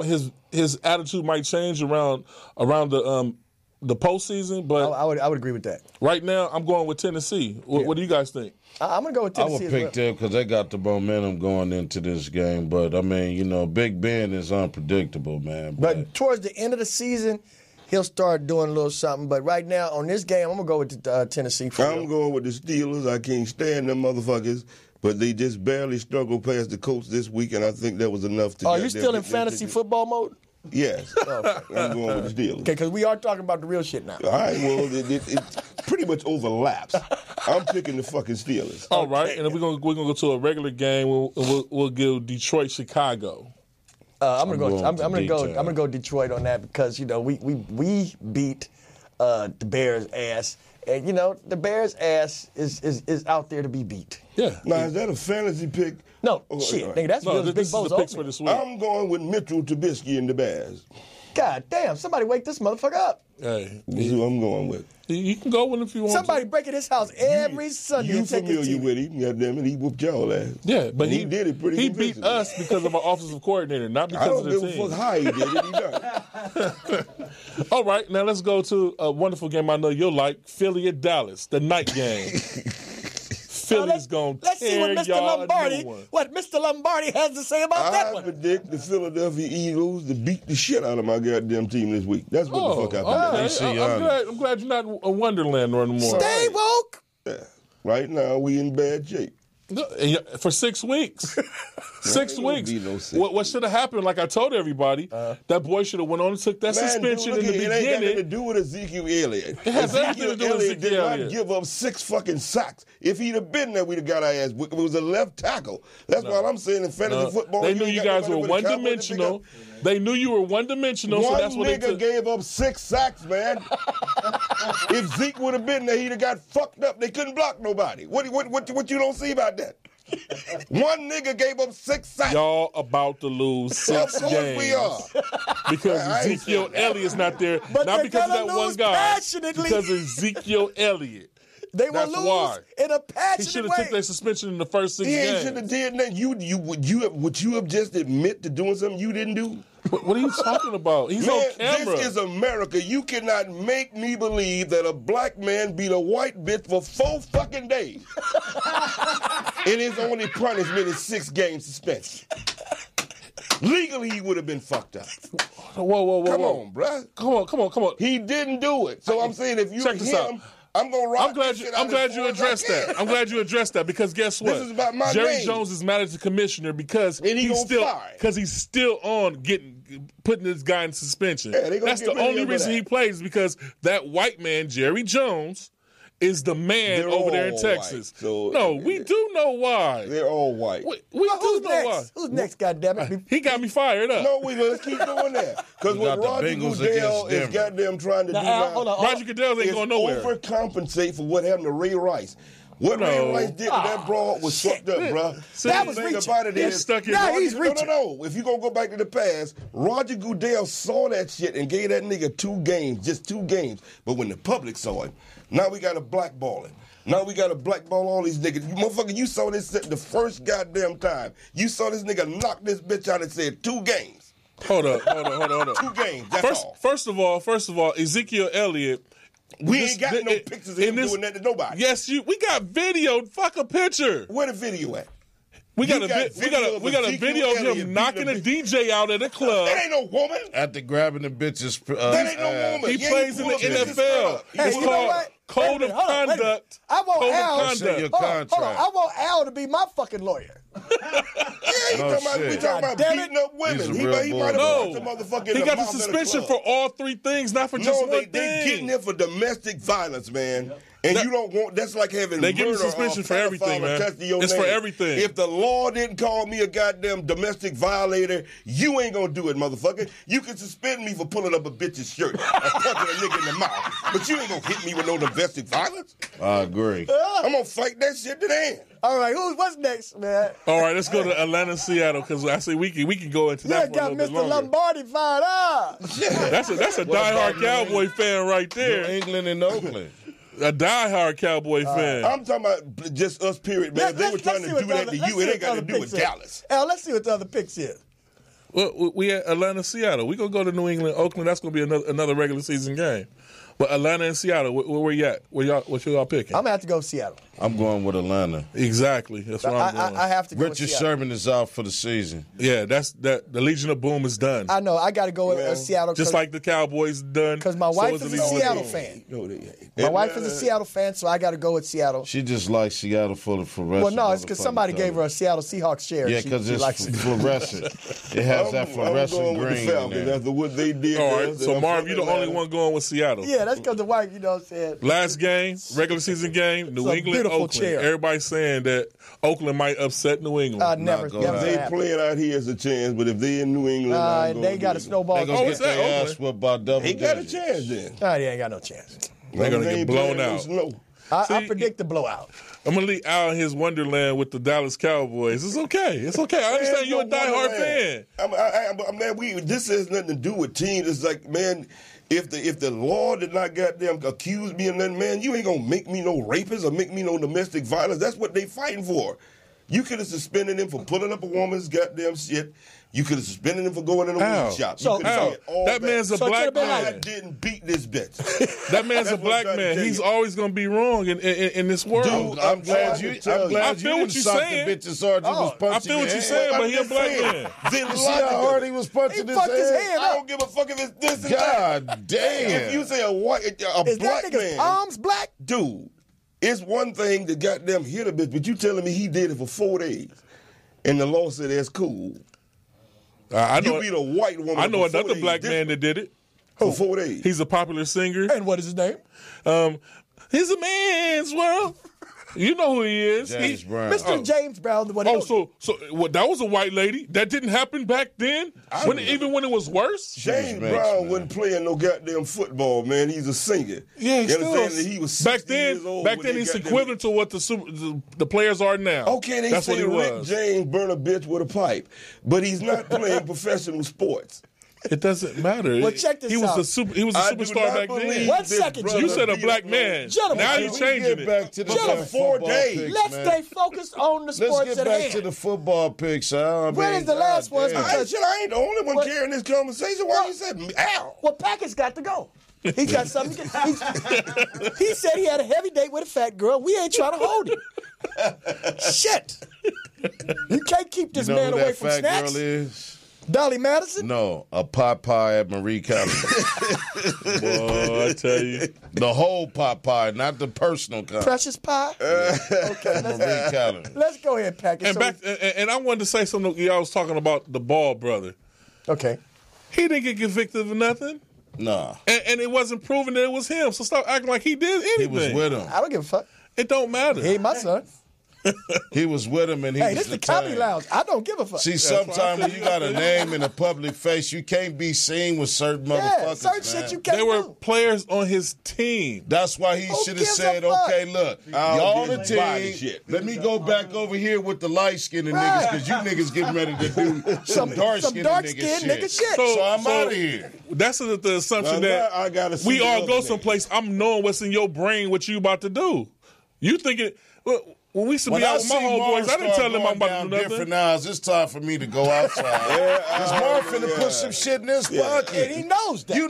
his attitude might change around the postseason, but I would agree with that. Right now, I'm going with Tennessee. What do you guys think? I'm going to go with Tennessee. I would pick them because they got the momentum going into this game. But I mean, Big Ben is unpredictable, man. But towards the end of the season, he'll start doing a little something. But right now, on this game, I'm going to go with Tennessee. I'm going with the Steelers. I can't stand them motherfuckers. But they just barely struggled past the Colts this week, and I think that was enough to get you still in fantasy football mode? Yes. I'm going with the Steelers. Okay, because we are talking about the real shit now. All right, well, it pretty much overlaps. I'm picking the fucking Steelers. All right, and then we're gonna go to a regular game. We'll give Detroit, Chicago. I'm gonna go Detroit on that because we beat the Bears' ass, and the Bears' ass is out there to be beat. Yeah. Now is that a fantasy pick? No, shit, nigga, that's Big Bo's the picks for this week. I'm going with Mitchell Trubisky and the Bears. God damn, somebody wake this motherfucker up. Hey, this is who I'm going with. You can go with him if you want. Somebody break in his house every Sunday. You familiar with him? Goddamn it, he whooped y'all ass. Yeah, but he did it pretty. He beat us because of our offensive coordinator, not because of the team. I don't give a fuck how he did it. He done. All right, now let's go to a wonderful game I know you'll like: Philly at Dallas, the night game. Philly's going to Let's see what tear Mr. y'all Lombardi, new one. what Mr. Lombardi has to say about that I one. predict the Philadelphia Eagles to beat the shit out of my goddamn team this week. That's what the fuck I predict. Okay. I'm glad you're not a Wonderland no more. Stay woke. Yeah. Right now, we in bad shape. For 6 weeks. 6 ain't weeks. gonna be no 6 What should have happened, like I told everybody, that boy should have went on and took that suspension dude, in the it ain't got nothing to beginning. do with Ezekiel Elliott. It has everything to do with Elliott did Ezekiel not Elliott. give up 6 fucking sacks. If he'd have been there, we'd have got our ass. It was a left tackle. That's why I'm saying in fantasy football, They knew you guys were one-dimensional. They knew you were one-dimensional, so that's what they nigga took. gave up 6 sacks, man. If Zeke would have been there, he'd have got fucked up. They couldn't block nobody. What you don't see about that? One nigga gave up 6 sacks. Y'all about to lose 6 Of course games. we are. Because I ain't Ezekiel saying that. Elliott's not there. But Not they're because of gonna that one lose guy. passionately. Because of Ezekiel Elliott. They will That's lose why. in a He passionate should have way. took their suspension in the first 6 He ain't games. should have did nothing. Would you have just admit to doing something you didn't do? What are you talking about? He's Man, on camera. this is America. You cannot make me believe that a black man beat a white bitch for 4 fucking days. And his only punishment is 6 game suspension. Legally, he would have been fucked up. Whoa. Come on, bruh. Come on. He didn't do it. So I'm saying if you Check this out. him, I'm gonna rock. I'm glad you addressed that. I'm glad you addressed that because guess what? This is about my Jerry name. Jones is mad at the commissioner because And he gonna he's still on putting this guy in suspension. Yeah, they gonna That's get the rid of only him for reason that. he plays because that white man, Jerry Jones, is the man They're over there in all Texas. white, so- no, we do know why. They're all white. We Well, do who's know next? why. Who's next, goddammit? He got me fired up. No, let's keep doing that. Because We what got the Roger Bengals Goodell against is Denver. goddamn trying to Now, do Al, now hold on. Roger Goodell ain't is going nowhere. overcompensate for what happened to Ray Rice. What No. Ray Rice did to that broad was fucked up, bruh. See, That The was thing reaching. about it He's is, stuck in- Now Roger- he's reaching. No. If you gonna go back to the past, Roger Goodell saw that shit and gave that nigga 2 games, just 2 games. But when the public saw him, now we got to blackball him. Now we got to blackball all these niggas. You motherfucker, you saw this the first goddamn time. You saw this nigga knock this bitch out and said 2 games. Hold up. 2 games. That's all. First of all, Ezekiel Elliott. We ain't got no pictures of him doing that to nobody. Yes, we got video. Fuck a picture. Where the video at? We got You a got video we got a of video of Ezekiel Elliott him knocking a beating DJ out at a club. That ain't no woman. After grabbing the bitches. That ain't no woman. He You plays ain't in the pull up NFL. bitches' Hey, It's you know called what? Code Wait a of minute, hold on, wait a minute. Conduct. I want Code of Al. Send your conduct. Hold on. I want Al to be my fucking lawyer. Yeah, No we shit. talking about Damn beating up women. He's a He real might have bulldog. punched a motherfucker in He the got the mouth at a suspension club. for all 3 things, not for just No, one they thing. getting there for domestic violence, man. And you don't want, that's like having They give you murder suspension or for everything, pedophile man. attached to your It's for name. everything. If the law didn't call me a goddamn domestic violator, you ain't gonna do it, motherfucker. You can suspend me for pulling up a bitch's shirt or punching a nigga in the mouth. But you ain't gonna hit me with no domestic violence. I agree. I'm gonna fight that shit to the end. All right, what's next, man? All right, let's go to Atlanta, Seattle, because I say we can go into You that for a got little bit Mr. longer. Lombardi fired up. That's a diehard Cowboy fan right New there. England and Oakland. A diehard Cowboy fan. I'm talking about just us, period, man. They were trying to do that to you. It ain't got to do with Dallas. Al, let's see what the other picks is. Well, we at Atlanta, Seattle. We're going to go to New England, Oakland. That's going to be another regular season game. But Atlanta and Seattle, where you at? What y'all picking? I'm going to have to go Seattle. I'm going with Atlanta. Exactly. That's what I'm going. I have to go with Richard Seattle. Sherman is out for the season. Yeah, the Legion of Boom is done. I know. I got to go with Well, Seattle. Just like the Cowboys done. Because my so wife is is the a Legion of Seattle Boom. fan. My wife is a Seattle fan, so I got to go with Seattle. She just likes Seattle for the fluorescent. Well, no, it's because somebody gave her a Seattle Seahawks share. Yeah, She because it's likes it. fluorescent. It has that I'm fluorescent going with green the in Falcons there. after what they did. All to right, us, so and Marv, I'm you're the fucking only mad. one going with Seattle. Yeah, that's because the wife, you know what I'm saying? Last game, regular season game, New It's a England, beautiful Oakland. chair. Everybody's saying that Oakland might upset New England. Never gonna gonna If they happen. play it out here as a chance, but if they in New England, I'm going They got a with them. snowball. They're Oh, going it's to get that their Oakland. ass whipped by double He got a digits. chance then. They ain't got no chance. They're gonna They get ain't blown playing no out. snow. I See, predict the blowout. I'm gonna leave Al in his wonderland with the Dallas Cowboys. It's okay. It's okay. I understand you're a diehard fan. This has nothing to do with teams. It's like, man, if the law did not goddamn accuse me of nothing, man, you ain't gonna make me no rapist or make me no domestic violence. That's what they fighting for. You could have suspended him for pulling up a woman's goddamn shit. You could have suspended him for going in a How? weed shop. So- You could have said all That man's a black I man. didn't beat this bitch. That man's a That's what black I'm trying to man. tell He's you. always going to be wrong in this world. Dude, I'm glad you. I'm glad I you feel didn't what you're sock saying. the bitch as hard as you was punching. I feel what your you're head. saying, but I'm he a just black saying. man. Then You see how hard he was punching He his fucked his head? hand I up. don't give a fuck if it's this and that. God damn. If you say a Is that black nigga's man, palms black? dude, it's one thing to goddamn hit a bitch, but you telling me he did it for 4 days, and the law said that's cool. I know. You beat a white woman. I know for 4 another days, black this- man that did it. for 4 days. He's a popular singer. And what is his name? He's a man's world. You know who he is. James Brown. Mr. James Brown. What Oh, so what, that was a white lady? That didn't happen back then? Even when it was worse? James Makes, Brown man. wasn't playing no goddamn football, man. He's a singer. Yeah, you understand that he was 60 back then. years old Back when then, they he's goddamn- equivalent to what the players are now. Okay, they That's say what he Rick was. James burn a bitch with a pipe, but he's not playing professional sports. It doesn't matter. Well, check this he was out. He was a I do superstar not back believe then. 1 this second, brother You said a beat black up man. Gentlemen, Now can he's we changing get back it. to the Gentlemen, 4 football days. picks, Let's man. stay focused on the Let's sports get at back hand. to the football picks, Al. When is the last one? goddamn. I ain't the only one What? carrying this conversation. Why you said, ow? Well, Packett's got to go. He got something. He said he had a heavy date with a fat girl. We ain't trying to hold him. Shit. You can't keep this You know man who away that from fat snacks. girl is? Dolly Madison? No, a pot pie at Marie Callender's. Boy, I tell you. The whole pot pie, not the personal kind. Precious pie? Okay, Marie Callender. let's go ahead, Packett. And I wanted to say something. Y'all was talking about the Ball brother. Okay. He didn't get convicted of nothing. Nah, And it wasn't proven that it was him. So stop acting like he did anything. he was with him. I don't give a fuck. It don't matter. He ain't my son. He was with him, and he Hey, was this the comedy detained. lounge. I don't give a fuck. See, sometimes when you got a name in a public face, you can't be seen with certain yeah, motherfuckers, certain man. shit you can't They were do. players on his team. That's why he Who should have gives a said, fuck? okay, look, I'll y'all on the get body team. shit. Let me go back over here with the light-skinned Right. niggas, because you niggas getting ready to do some dark-skinned nigga shit. So I'm out of here. That's the assumption Now, that now I gotta see we the all other go thing. someplace. I'm knowing what's in your brain, what you about to do. You thinking, when we used to When be I out with my see homeboys, Marv I didn't start tell them I'm going about to down do different nothing. hours, it's time for me to go outside. Because Marv finna put some shit in his pocket. And he knows that. You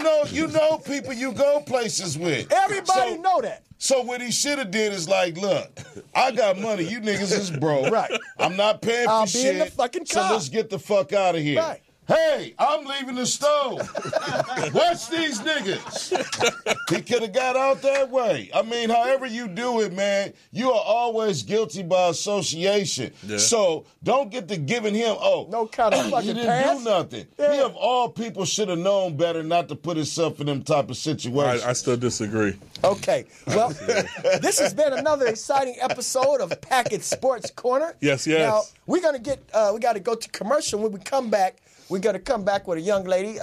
know people you go places with. Everybody So- know that. So what he should have did is like, look, I got money. You niggas is broke. Right. I'm not paying for I'll be shit. in the fucking So car. let's get the fuck out of here. Right. Hey, I'm leaving the stove. Watch these niggas. He could have got out that way. I mean, however you do it, man, you are always guilty by association. Yeah. So don't get to giving him, No kind of he fucking didn't pass. do nothing. Yeah. He of all people should have known better not to put himself in them type of situations. I still disagree. Okay. Well, this has been another exciting episode of Packet Sports Corner. Yes. Now, we're going to we got to go to commercial. When we come back, we're going to come back with a young lady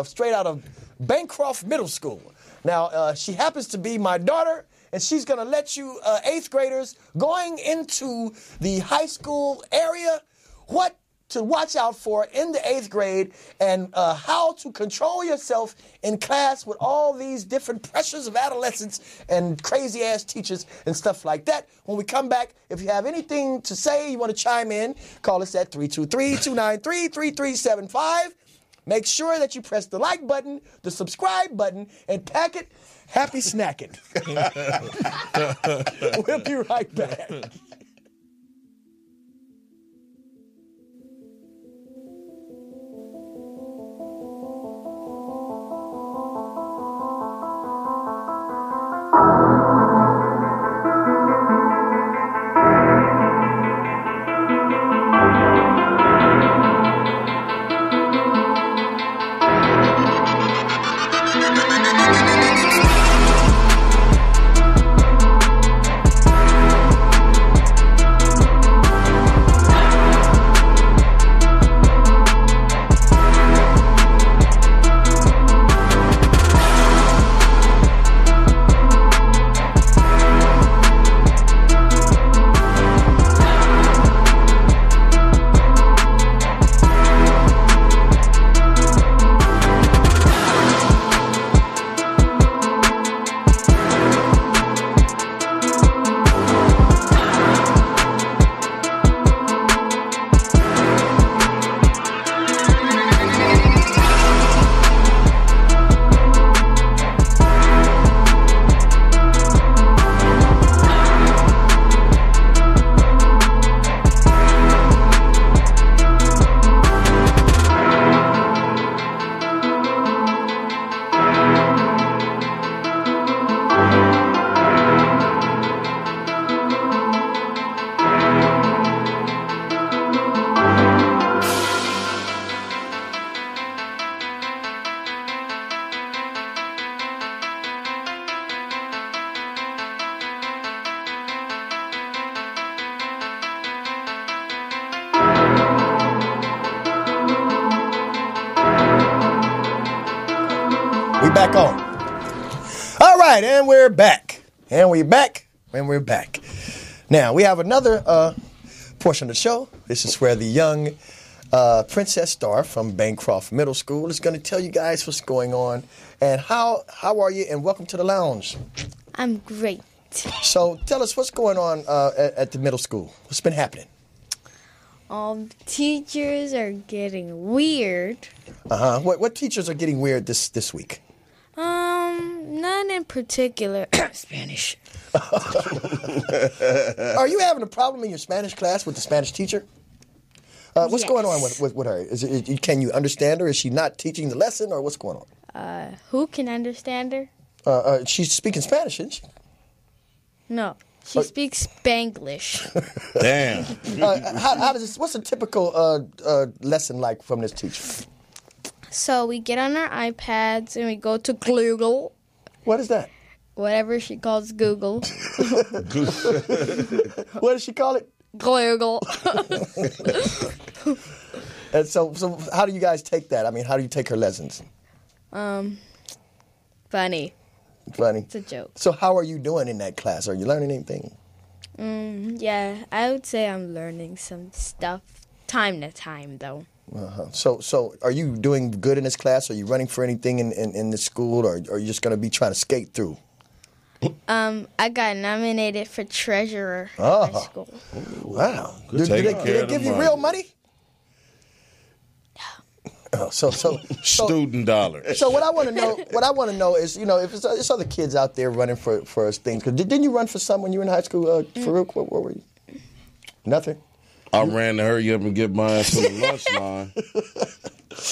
straight out of Bancroft Middle School. Now, she happens to be my daughter, and she's going to let you 8th graders going into the high school area what to watch out for in the 8th grade and how to control yourself in class with all these different pressures of adolescence and crazy ass teachers and stuff like that. When we come back, if you have anything to say, you want to chime in, call us at 323-293-3375. Make sure that you press the like button, the subscribe button, and Packet happy snacking. We'll be right back. back on. All right, and we're back. And we're back. And we're back. Now, we have another portion of the show. This is where the young Princess Star from Bancroft Middle School is going to tell you guys what's going on. And how are you, and welcome to the lounge. I'm great. So tell us what's going on at the middle school. What's been happening? Teachers are getting weird. What teachers are getting weird this week? None in particular. Spanish. Are you having a problem in your Spanish class with the Spanish teacher? What's going on with her? Can you understand her? Is she not teaching the lesson, or what's going on? Who can understand her? She's speaking Spanish, isn't she? No. She speaks Spanglish. Damn. How does this? What's a typical lesson like from this teacher? So we get on our iPads and we go to Google. What is that? Whatever she calls Google. What does she call it? Google. And so how do you guys take that? I mean, how do you take her lessons? Funny. Funny. It's a joke. So how are you doing in that class? Are you learning anything? Yeah, I would say I'm learning some stuff time to time, though. So are you doing good in this class? Are you running for anything in the school, or are you just going to be trying to skate through? I got nominated for treasurer in high school. Wow. Do Taking they care of give the you real money? Oh, so Student dollars. So what I want to know is, if it's other kids out there running for things. Cause didn't you run for some when you were in high school, Faarooq? What were you? Nothing. I ran to hurry up and get my ass to the lunch line.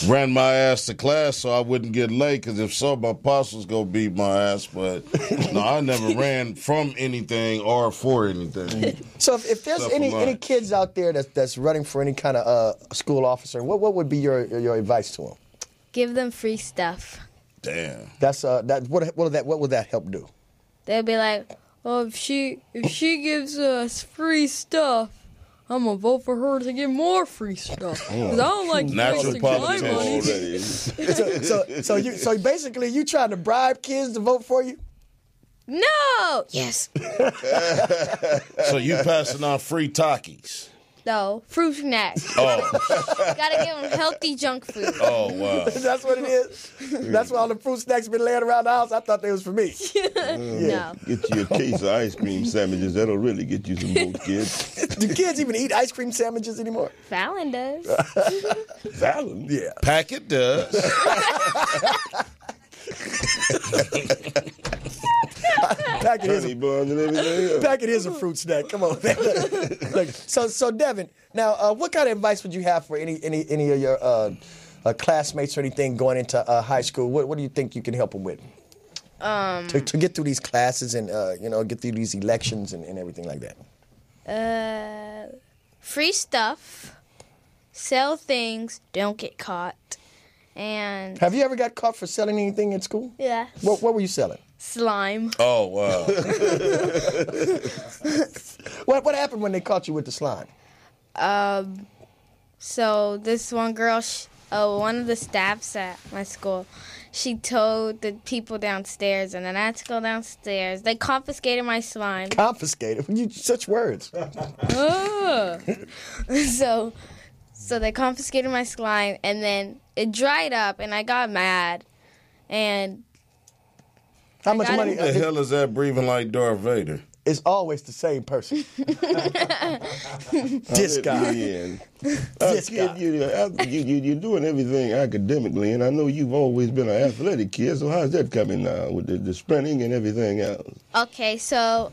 Ran my ass to class so I wouldn't get late, because if so, my pops was going to beat my ass. But no, I never ran from anything or for anything. So if there's any kids out there that's running for any kind of school officer, what would be your advice to them? Give them free stuff. Damn. That's what would that help do? They'll be like, "Oh, if she gives us free stuff, I'm gonna vote for her to get more free stuff. 'Cause I don't like Natural wasting my money." So basically, you trying to bribe kids to vote for you? No. Yes. So you passing on free Takis? No. Fruit snacks. Oh. Gotta give them healthy junk food. Oh, wow. That's what it is. That's why all the fruit snacks been laying around the house. I thought they was for me. No. Get you a case of ice cream sandwiches. That'll really get you some more kids. Do kids even eat ice cream sandwiches anymore? Fallon does. Fallon? Yeah. Packet does. Honey buns and everything else. Packet is a fruit snack. Come on, man. Look, so Devin, now what kind of advice would you have for any of your classmates or anything going into high school? What do you think you can help them with? To get through these classes and get through these elections and everything like that. Free stuff. Sell things. Don't get caught. And have you ever got caught for selling anything in school? yeah. What were you selling? Slime. Oh, wow. What happened when they caught you with the slime? So this one girl, one of the staffs at my school, she told the people downstairs, and then I had to go downstairs. They confiscated my slime. Confiscated? Such words. So they confiscated my slime, and then it dried up, and I got mad. And how much money? Who the hell is that breathing like Darth Vader? It's always the same person. This guy. This guy. You're doing everything academically, and I know you've always been an athletic kid, so how's that coming now with the sprinting and everything else? Okay, so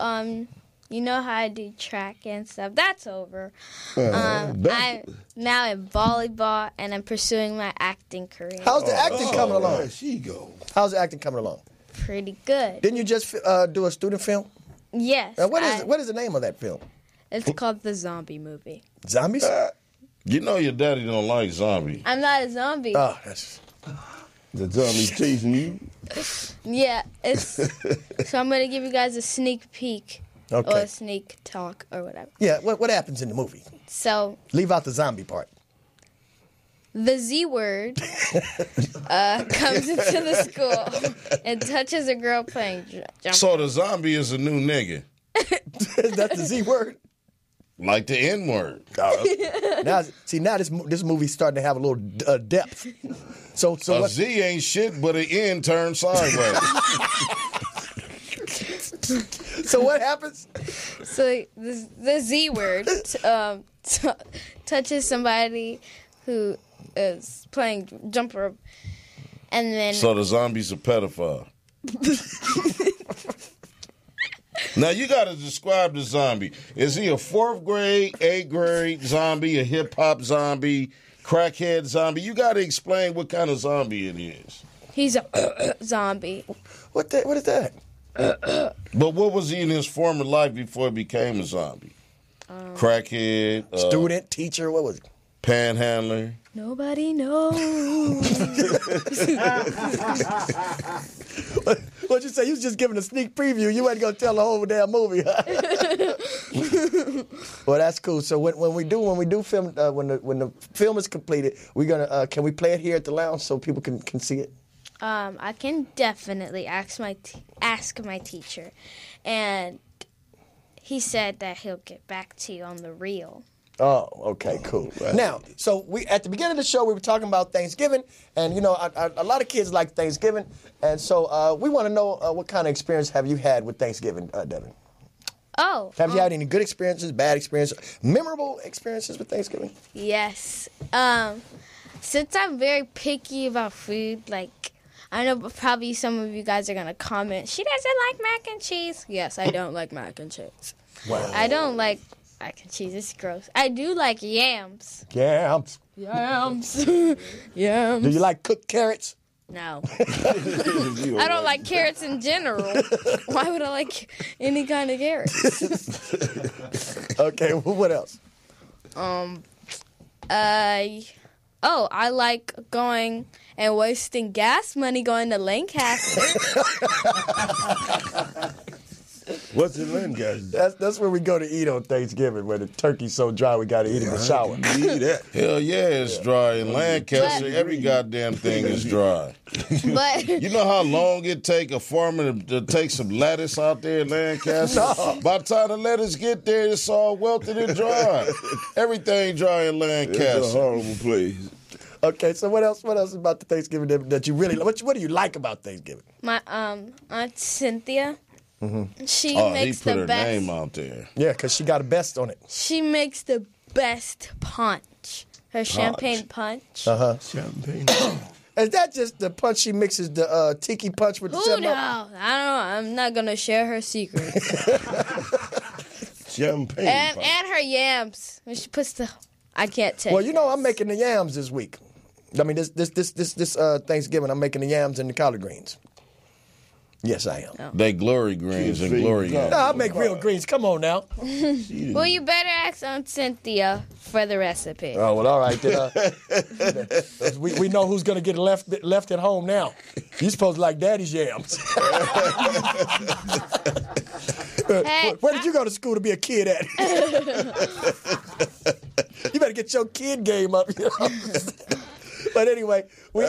you know how I do track and stuff. That's over. I'm now in volleyball, and I'm pursuing my acting career. How's the acting coming along? There she go. How's the acting coming along? Pretty good. Didn't you just do a student film? Yes. What is the name of that film? It's called The Zombie Movie. Zombies? You know your daddy don't like zombies. I'm not a zombie. Oh, that's... The zombie's chasing you? Yeah. So I'm going to give you guys a sneak peek. Okay. Or a sneak talk or whatever. Yeah, what happens in the movie? So Leave out the zombie part. the Z word comes into the school and touches a girl playing jump. So the zombie is a new nigga. That's the Z word. Like the N word. Now this movie's starting to have a little depth. So A Z ain't shit, but an N turned sideways. So what happens? So the Z word touches somebody who is playing jump rope, and then So the zombie's a pedophile. Now you got to describe the zombie. Is he a 4th grade, 8th grade zombie, a hip hop zombie, crackhead zombie? You got to explain what kind of zombie it is. he's a zombie. What is that? But what was he in his former life before he became a zombie? Crackhead, Student, teacher, what was it? panhandler. Nobody knows. What'd you say? You was just giving a sneak preview. You wasn't gonna tell the whole damn movie. Well, that's cool. So when we do film, when the film is completed, we're gonna can we play it here at the lounge so people can see it? I can definitely ask my teacher, and he said that he'll get back to you on the reel. Oh, okay, cool. Right. Now, so we at the beginning of the show we were talking about Thanksgiving, and you know a lot of kids like Thanksgiving, and so we want to know what kind of experience have you had with Thanksgiving, Devin? Oh, Have you had any good experiences, bad experiences, memorable experiences with Thanksgiving? yes. Since I'm very picky about food, like I know probably some of you guys are gonna comment, she doesn't like mac and cheese. Yes, I don't like mac and cheese. Wow. I don't like mac and cheese. It's gross. I do like yams. Yams. Yams. Yams. Do you like cooked carrots? No. I don't like carrots in general. Why would I like any kind of carrots? Okay, well, what else? I like going and wasting gas money going to Lancaster. What's in Lancaster? That's where we go to eat on Thanksgiving, where the turkey's so dry we got to eat in the shower. Need that. Hell yeah, it's dry. In Lancaster, every goddamn thing is dry. But You know how long it take a farmer to take some lettuce out there in Lancaster? No. By the time the lettuce get there, it's all wilted and dry. Everything dry in It's a Lancaster. horrible place. Okay, so what else about the Thanksgiving that you really what do you like about Thanksgiving? my Aunt Cynthia, she Oh, he makes put the her best. name out there. Yeah, because she got a best on it. She makes the best punch. Her champagne punch. Champagne. Is that just the punch she mixes the tiki punch with the Who 7 knows? Up? I don't know. I'm not gonna share her secrets. Champagne. and her yams. When she puts the, I can't tell. Well, you know I'm making the yams this week. I mean this Thanksgiving I'm making the yams and the collard greens. Yes, I am. Oh. They glory greens and Kids glory feed yams. No, I make real greens. Come on now. Well, you better ask Aunt Cynthia for the recipe. Oh well, all right. Then, we know who's gonna get left at home now. You supposed to like Daddy's yams. Hey, Where did you go to school to be a kid at? You better get your kid game up. You know? But anyway, we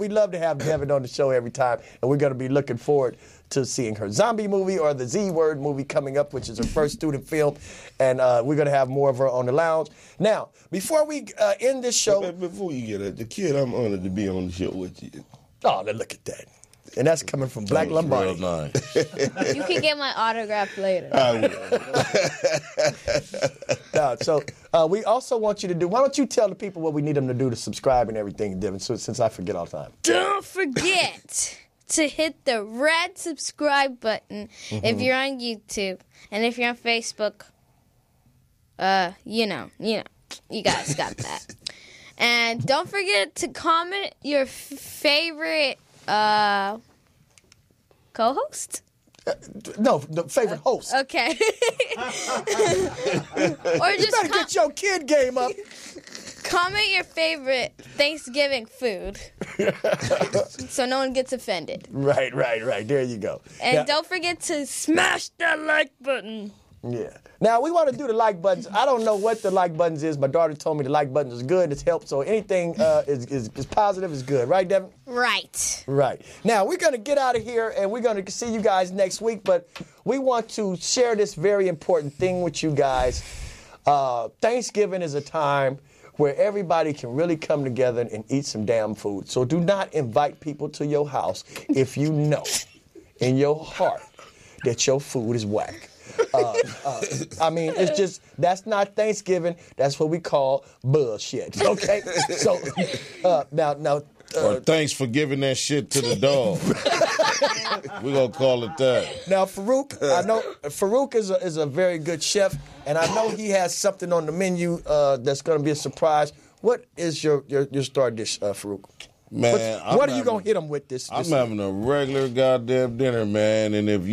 love to have Devin on the show every time, and we're going to be looking forward to seeing her zombie movie or the Z Word movie coming up, which is her first student film, and we're going to have more of her on the lounge. Now, before we end this show, Before you get it, the kid, I'm honored to be on the show with you. oh, look at that. And that's coming from Black Real Lombardi. nice. you can get my autograph later. So we also want you to do, why don't you tell the people what we need them to do to subscribe and everything, Devin, since I forget all the time. Don't forget to hit the red subscribe button if you're on YouTube, and if you're on Facebook, you guys got that. And don't forget to comment your favorite co-host. No, the favorite host. Okay. Or You just better get your kid game up. comment your favorite Thanksgiving food, so no one gets offended. Right. There you go. And Now- don't forget to smash that like button. Yeah. Now, we want to do the like buttons. I don't know what the like buttons is. My daughter told me the like buttons is good. It's helped. So anything is positive is good. Right, Devin? Right. Right. Now, we're going to get out of here, and we're going to see you guys next week. But we want to share this very important thing with you guys. Thanksgiving is a time where everybody can really come together and eat some damn food. So do not invite people to your house if you know in your heart that your food is whack. I mean, it's just, that's not Thanksgiving. That's what we call bullshit. Okay? So, now. Or thanks for giving that shit to the dog. We're going to call it that. Now, Faarooq, I know Faarooq is a very good chef, and I know he has something on the menu that's going to be a surprise. What is your star dish, Faarooq? Man, what are you going to hit them with this I'm week? having a regular goddamn dinner, man. And if,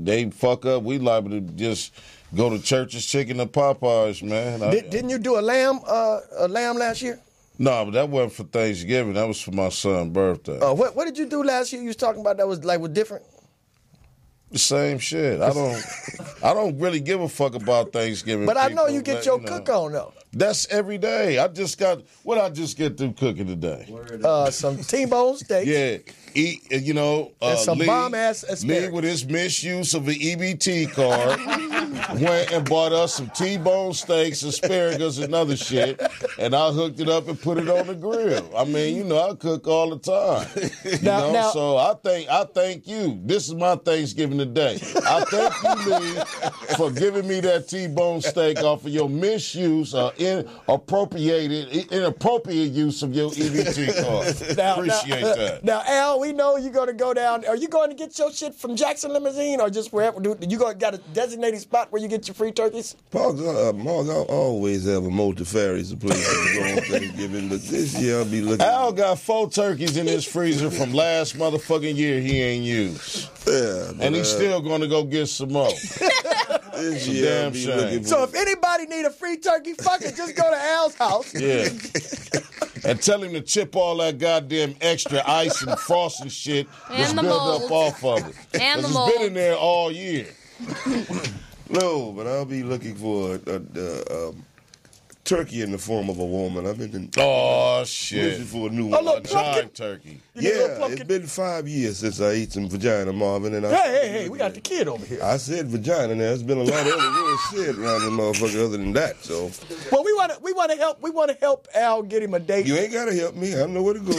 they fuck up, we liable to just go to Church's Chicken and Popeyes, man. Didn't you do a lamb last year? No, but that wasn't for Thanksgiving. That was for my son's birthday. What did you do last year? You was talking about that was different. The same shit. I don't really give a fuck about Thanksgiving. But I know you get your cook on though. That's every day. I just get through cooking today. Some T-bone steaks. Yeah. Eat, and some bomb-ass asparagus. Lee, with his misuse of an EBT card, went and bought us some T-bone steaks, asparagus, and other shit, and I hooked it up and put it on the grill. I mean, I cook all the time. So I thank you. This is my Thanksgiving today. I thank you, Lee, for giving me that T-bone steak off of your misuse, inappropriate use of your EBT card. Appreciate that. Now, Al, we know you're going to go down. Are you going to get your shit from Jackson Limousine or just wherever? You got a designated spot where you get your free turkeys? Mark, I always have a multifarious place to go on Thanksgiving, but this year I'll be looking. Al got 4 turkeys in his freezer from last motherfucking year he ain't used. Yeah, and he's still going to go get some more. This year I'll be looking for. So if anybody need a free turkey, fuck it, just go to Al's house. Yeah. And tell him to chip all that goddamn extra ice and frosting shit that's built up off of it. And the mold. It's been in there all year. No, but I'll be looking for a turkey in the form of a woman. I've been shit. Looking for a new one. Giant turkey. Yeah, it's been 5 years since I ate some vagina, Marvin. And hey, we got the kid over here. I said vagina. There's been a lot of other words said around the motherfucker other than that. So, well, we want to help Al get him a date. You ain't gotta help me. I know where to go.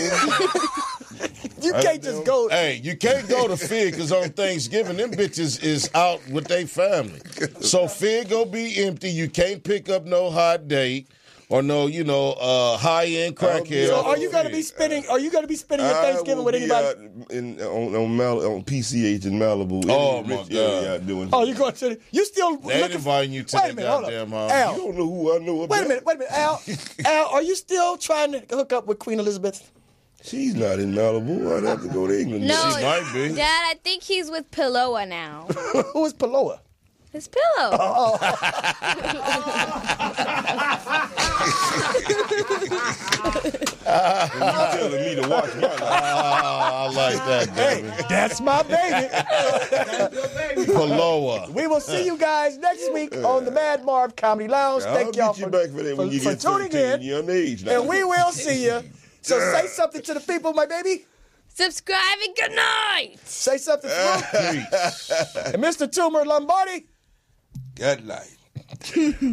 You can't just go. Hey, you can't go to Fig because on Thanksgiving, them bitches is out with their family. So Fig go be empty. You can't pick up no hot date or no, high-end crackhead. So are you going to be spending your Thanksgiving with anybody? On PCH in Malibu. Oh, my God. You're going to... You still... They ain't inviting you to that goddamn house. Al, you don't know who I know about. Wait a minute. Al, are you still trying to hook up with Queen Elizabeth? She's not in Malibu. I'd have to go to England. No, she might be. Dad, I think he's with Pillowa now. Who is Pillowa? His pillow. You telling me to watch my life. I like that, baby. Hey, that's my baby. Paloa. We will see you guys next week on the Mad Marv Comedy Lounge. Thank y'all for tuning in. Young age now. And we will see you. So say something to the people, my baby. Subscribe and good night. Say something to And Mr. Toomer Lombardi. Good night.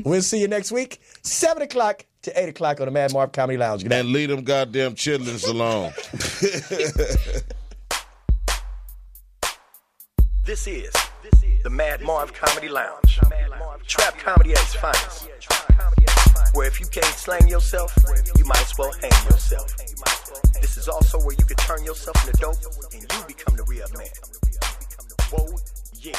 We'll see you next week, 7 o'clock to 8 o'clock on the Mad Marv Comedy Lounge. Good night. And leave them goddamn chitlins alone. This is the Mad Marv Comedy Lounge. Trap comedy at its finest. Where if you can't slang yourself, you might as well hang yourself. This is also where you can turn yourself into dope and you become the real man. Whoa, yeah.